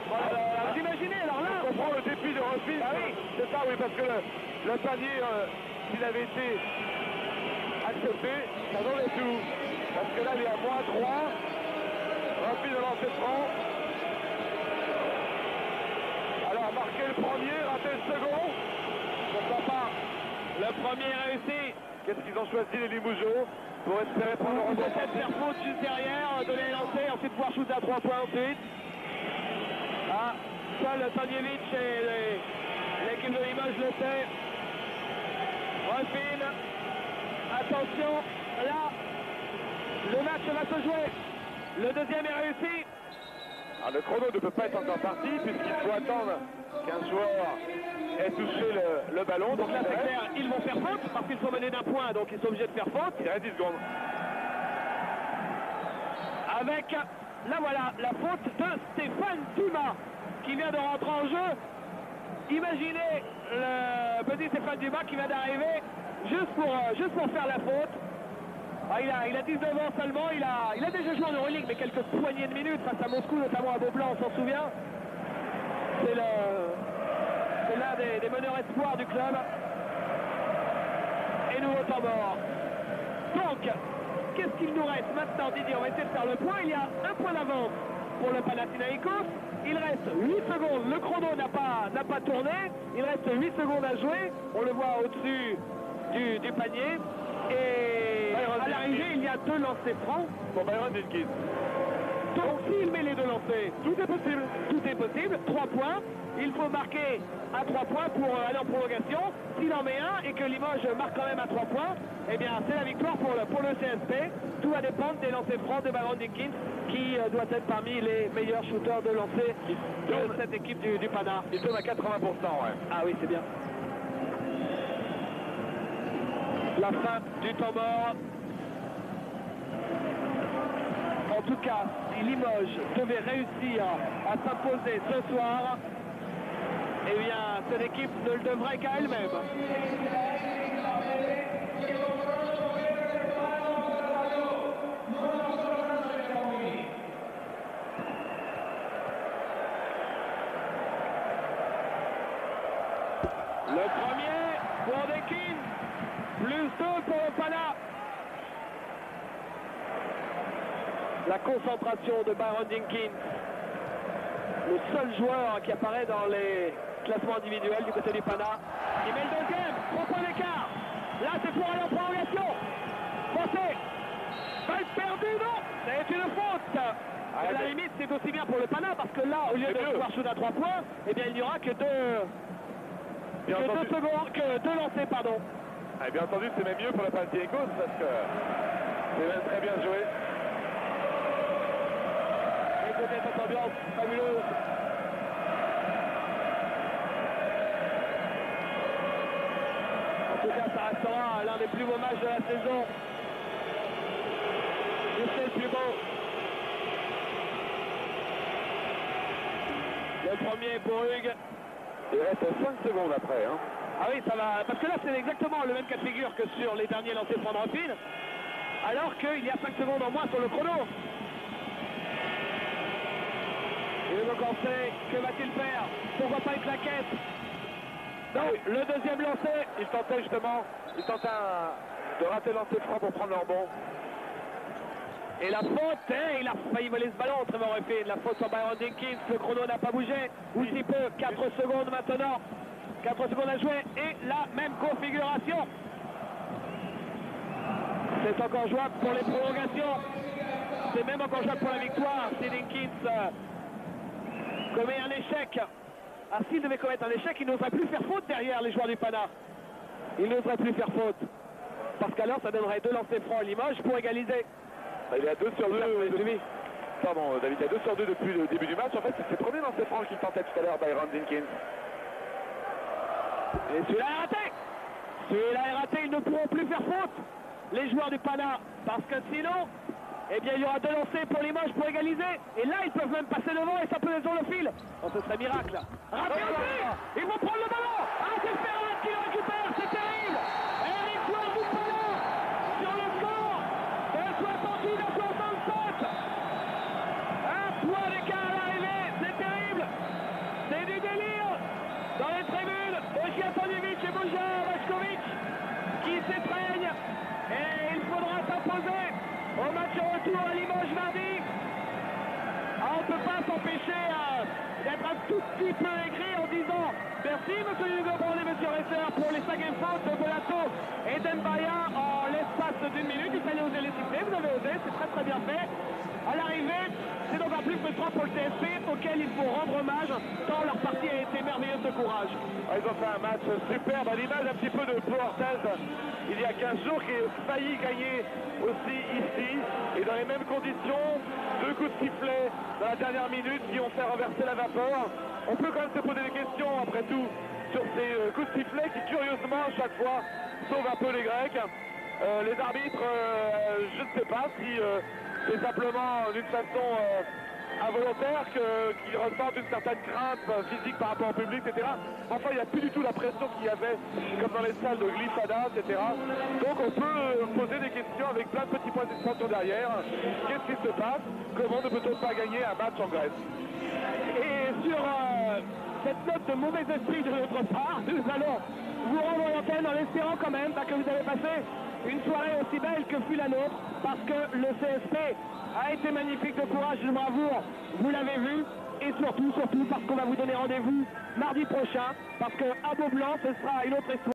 A: Voilà. Vous imaginez, alors là...
B: On comprend le défi de Rossi.
A: Ah oui.
B: C'est ça, oui, parce que le panier, s'il avait été accepté, ça donnait tout. Parce que là, il est à moins 3. Rapide de lancer franc. Alors, marquer le premier, rater le second. Pourquoi pas?
A: Le premier réussi.
B: Qu'est-ce qu'ils ont choisi, les Limougeaux, pour espérer prendre le rebond?
A: Peut-être faire faute juste derrière, donner les lancers, ensuite pouvoir shooter à 3 points ensuite. Ah, seul Tanjevic et l'équipe de Limoges le sait. Rolfin, attention, là, le match va se jouer. Le deuxième est réussi.
B: Alors, le chrono ne peut pas être encore parti, puisqu'il faut attendre qu'un joueur ait touché le ballon.
A: Donc là, c'est clair, ils vont faire faute, parce qu'ils sont menés d'un point, donc ils sont obligés de faire faute.
B: Il reste 10 secondes.
A: Avec, là voilà, la faute de Stéphane Dumas, qui vient de rentrer en jeu. Imaginez le petit Stéphane Dumas qui vient d'arriver juste pour faire la faute. Ah, il a 19 ans seulement, il a déjà joué en Euroleague, mais quelques poignées de minutes face à Moscou, notamment à Beaublanc, on s'en souvient. C'est l'un des meneurs espoirs du club. Et nouveau temps mort. Donc, qu'est-ce qu'il nous reste maintenant, Didier? On va essayer de faire le point. Il y a un point d'avance pour le Panathinaikos. Il reste 8 secondes. Le chrono n'a pas tourné. Il reste 8 secondes à jouer. On le voit au-dessus du panier. Et à l'arrivée, il y a 2 lancers francs
B: Pour Byron Jenkins.
A: Donc, s'il met les 2 lancers, tout est possible. Tout est possible. 3 points. Il faut marquer à 3 points pour aller en prolongation. S'il en met un et que Limoges marque quand même à 3 points, eh bien, c'est la victoire pour le CSP. Tout va dépendre des lancers francs de Byron Jenkins, qui doit être parmi les meilleurs shooters de lancer de cette équipe du Pana.
B: Il tourne à 80%, ouais.
A: Ah oui, c'est bien. La fin du temps mort. En tout cas, si Limoges devait réussir à s'imposer ce soir, eh bien, cette équipe ne le devrait qu'à elle-même. Le premier pour Dekin, plus 2 pour le Pana. La concentration de Byron Jenkins, le seul joueur qui apparaît dans les classements individuels du côté du Pana. Il met le deuxième, 3 points d'écart. Là, c'est pour aller en prolongation. Pensez, balle perdue, non, c'est une faute. À la limite, c'est aussi bien pour le Pana, parce que là, au lieu de pouvoir shooter à 3 points, eh bien, il n'y aura que 2 lancers, pardon.
B: Ah, bien entendu, c'est même mieux pour la Panathinaikos, parce que c'est même très bien joué.
A: Écoutez cette ambiance fabuleuse. En tout cas, ça restera l'un des plus beaux matchs de la saison. Et c'est le plus beau. Le premier pour Hugues.
B: Il reste 5 secondes après. Hein.
A: Ah oui, ça va. Parce que là, c'est exactement le même cas de figure que sur les derniers lancers francs de Rapide. Alors qu'il y a 5 secondes en moins sur le chrono. Et le Cancé, que va-t-il faire? Pourquoi pas une claquette? Non, le deuxième lancé.
B: Il tentait justement, de rater le lancer franc pour prendre le rebond.
A: Et la faute, hein, il a failli voler ce ballon, Trevor Rapide. La faute sur Byron Jenkins, le chrono n'a pas bougé. Ou si peu, 4 secondes maintenant. 4 secondes à jouer et la même configuration. C'est encore jouable pour les prolongations. C'est même encore jouable pour la victoire. Si Jenkins commet un échec. Ah, s'il devait commettre un échec, il n'oserait plus faire faute derrière les joueurs du Pana. Il n'oserait plus faire faute. Parce qu'alors, ça donnerait 2 lancers francs à Limoges pour égaliser.
B: Il est à 2 sur 2. Pardon, David, il est à 2 sur 2 depuis le début du match. En fait, c'est ses premiers lancers francs qu'il tentait tout à l'heure, Byron Jenkins.
A: Et celui-là est raté. Celui-là est raté, ils ne pourront plus faire faute, les joueurs du Pana. Parce que sinon, eh bien, il y aura 2 lancers pour Limoges pour égaliser. Et là, ils peuvent même passer devant et ça peut être sur le fil. Oh, ce serait miracle. Raté aussi. Ils vont prendre le ballon. Ah, c'est Ferrat qui le récupère, c'est terrible. Et les joueurs du Pana sur le score de 68 à 67. Un point d'écart à l'arrivée, c'est terrible. C'est du délire dans les tribunes. Bojan Tanjevic et Bojan Vachkovic qui s'étreignent. Et il faudra s'imposer au match retour à Limoges mardi. Ah, on ne peut pas s'empêcher d'être un tout petit peu aigri en disant merci monsieur Hugo Brand et monsieur Resser pour les 5 fautes de Bolato et d'Embaya en l'espace d'1 minute. Il fallait oser les siffler, vous avez osé, c'est très très bien fait. À l'arrivée, c'est donc un plus frustrant pour le TSP auquel il faut rendre hommage tant leur partie a été merveilleuse de courage.
B: Ils ont fait un match superbe, à l'image un petit peu de Pau Orthez il y a 15 jours qui a failli gagner aussi ici et dans les mêmes conditions, 2 coups de sifflet dans la dernière minute qui ont fait renverser la vapeur. On peut quand même se poser des questions après tout sur ces coups de sifflet qui curieusement à chaque fois sauvent un peu les Grecs. Les arbitres, je ne sais pas si c'est simplement d'une façon involontaire qu'ils ressentent une certaine crainte physique par rapport au public, etc. Enfin, il n'y a plus du tout la pression qu'il y avait comme dans les salles de glissada, etc. Donc on peut poser des questions avec plein de petits points d'expansion derrière. Qu'est-ce qui se passe? Comment ne peut-on pas gagner un match en Grèce?
A: Et sur cette note de mauvais esprit de notre part, nous allons vous rendre l'antenne en espérant quand même que vous avez passé une soirée aussi belle que fut la nôtre, parce que le CSP a été magnifique de courage, de bravoure, vous l'avez vu, et surtout parce qu'on va vous donner rendez-vous mardi prochain, parce qu'à Beaublanc, ce sera une autre histoire.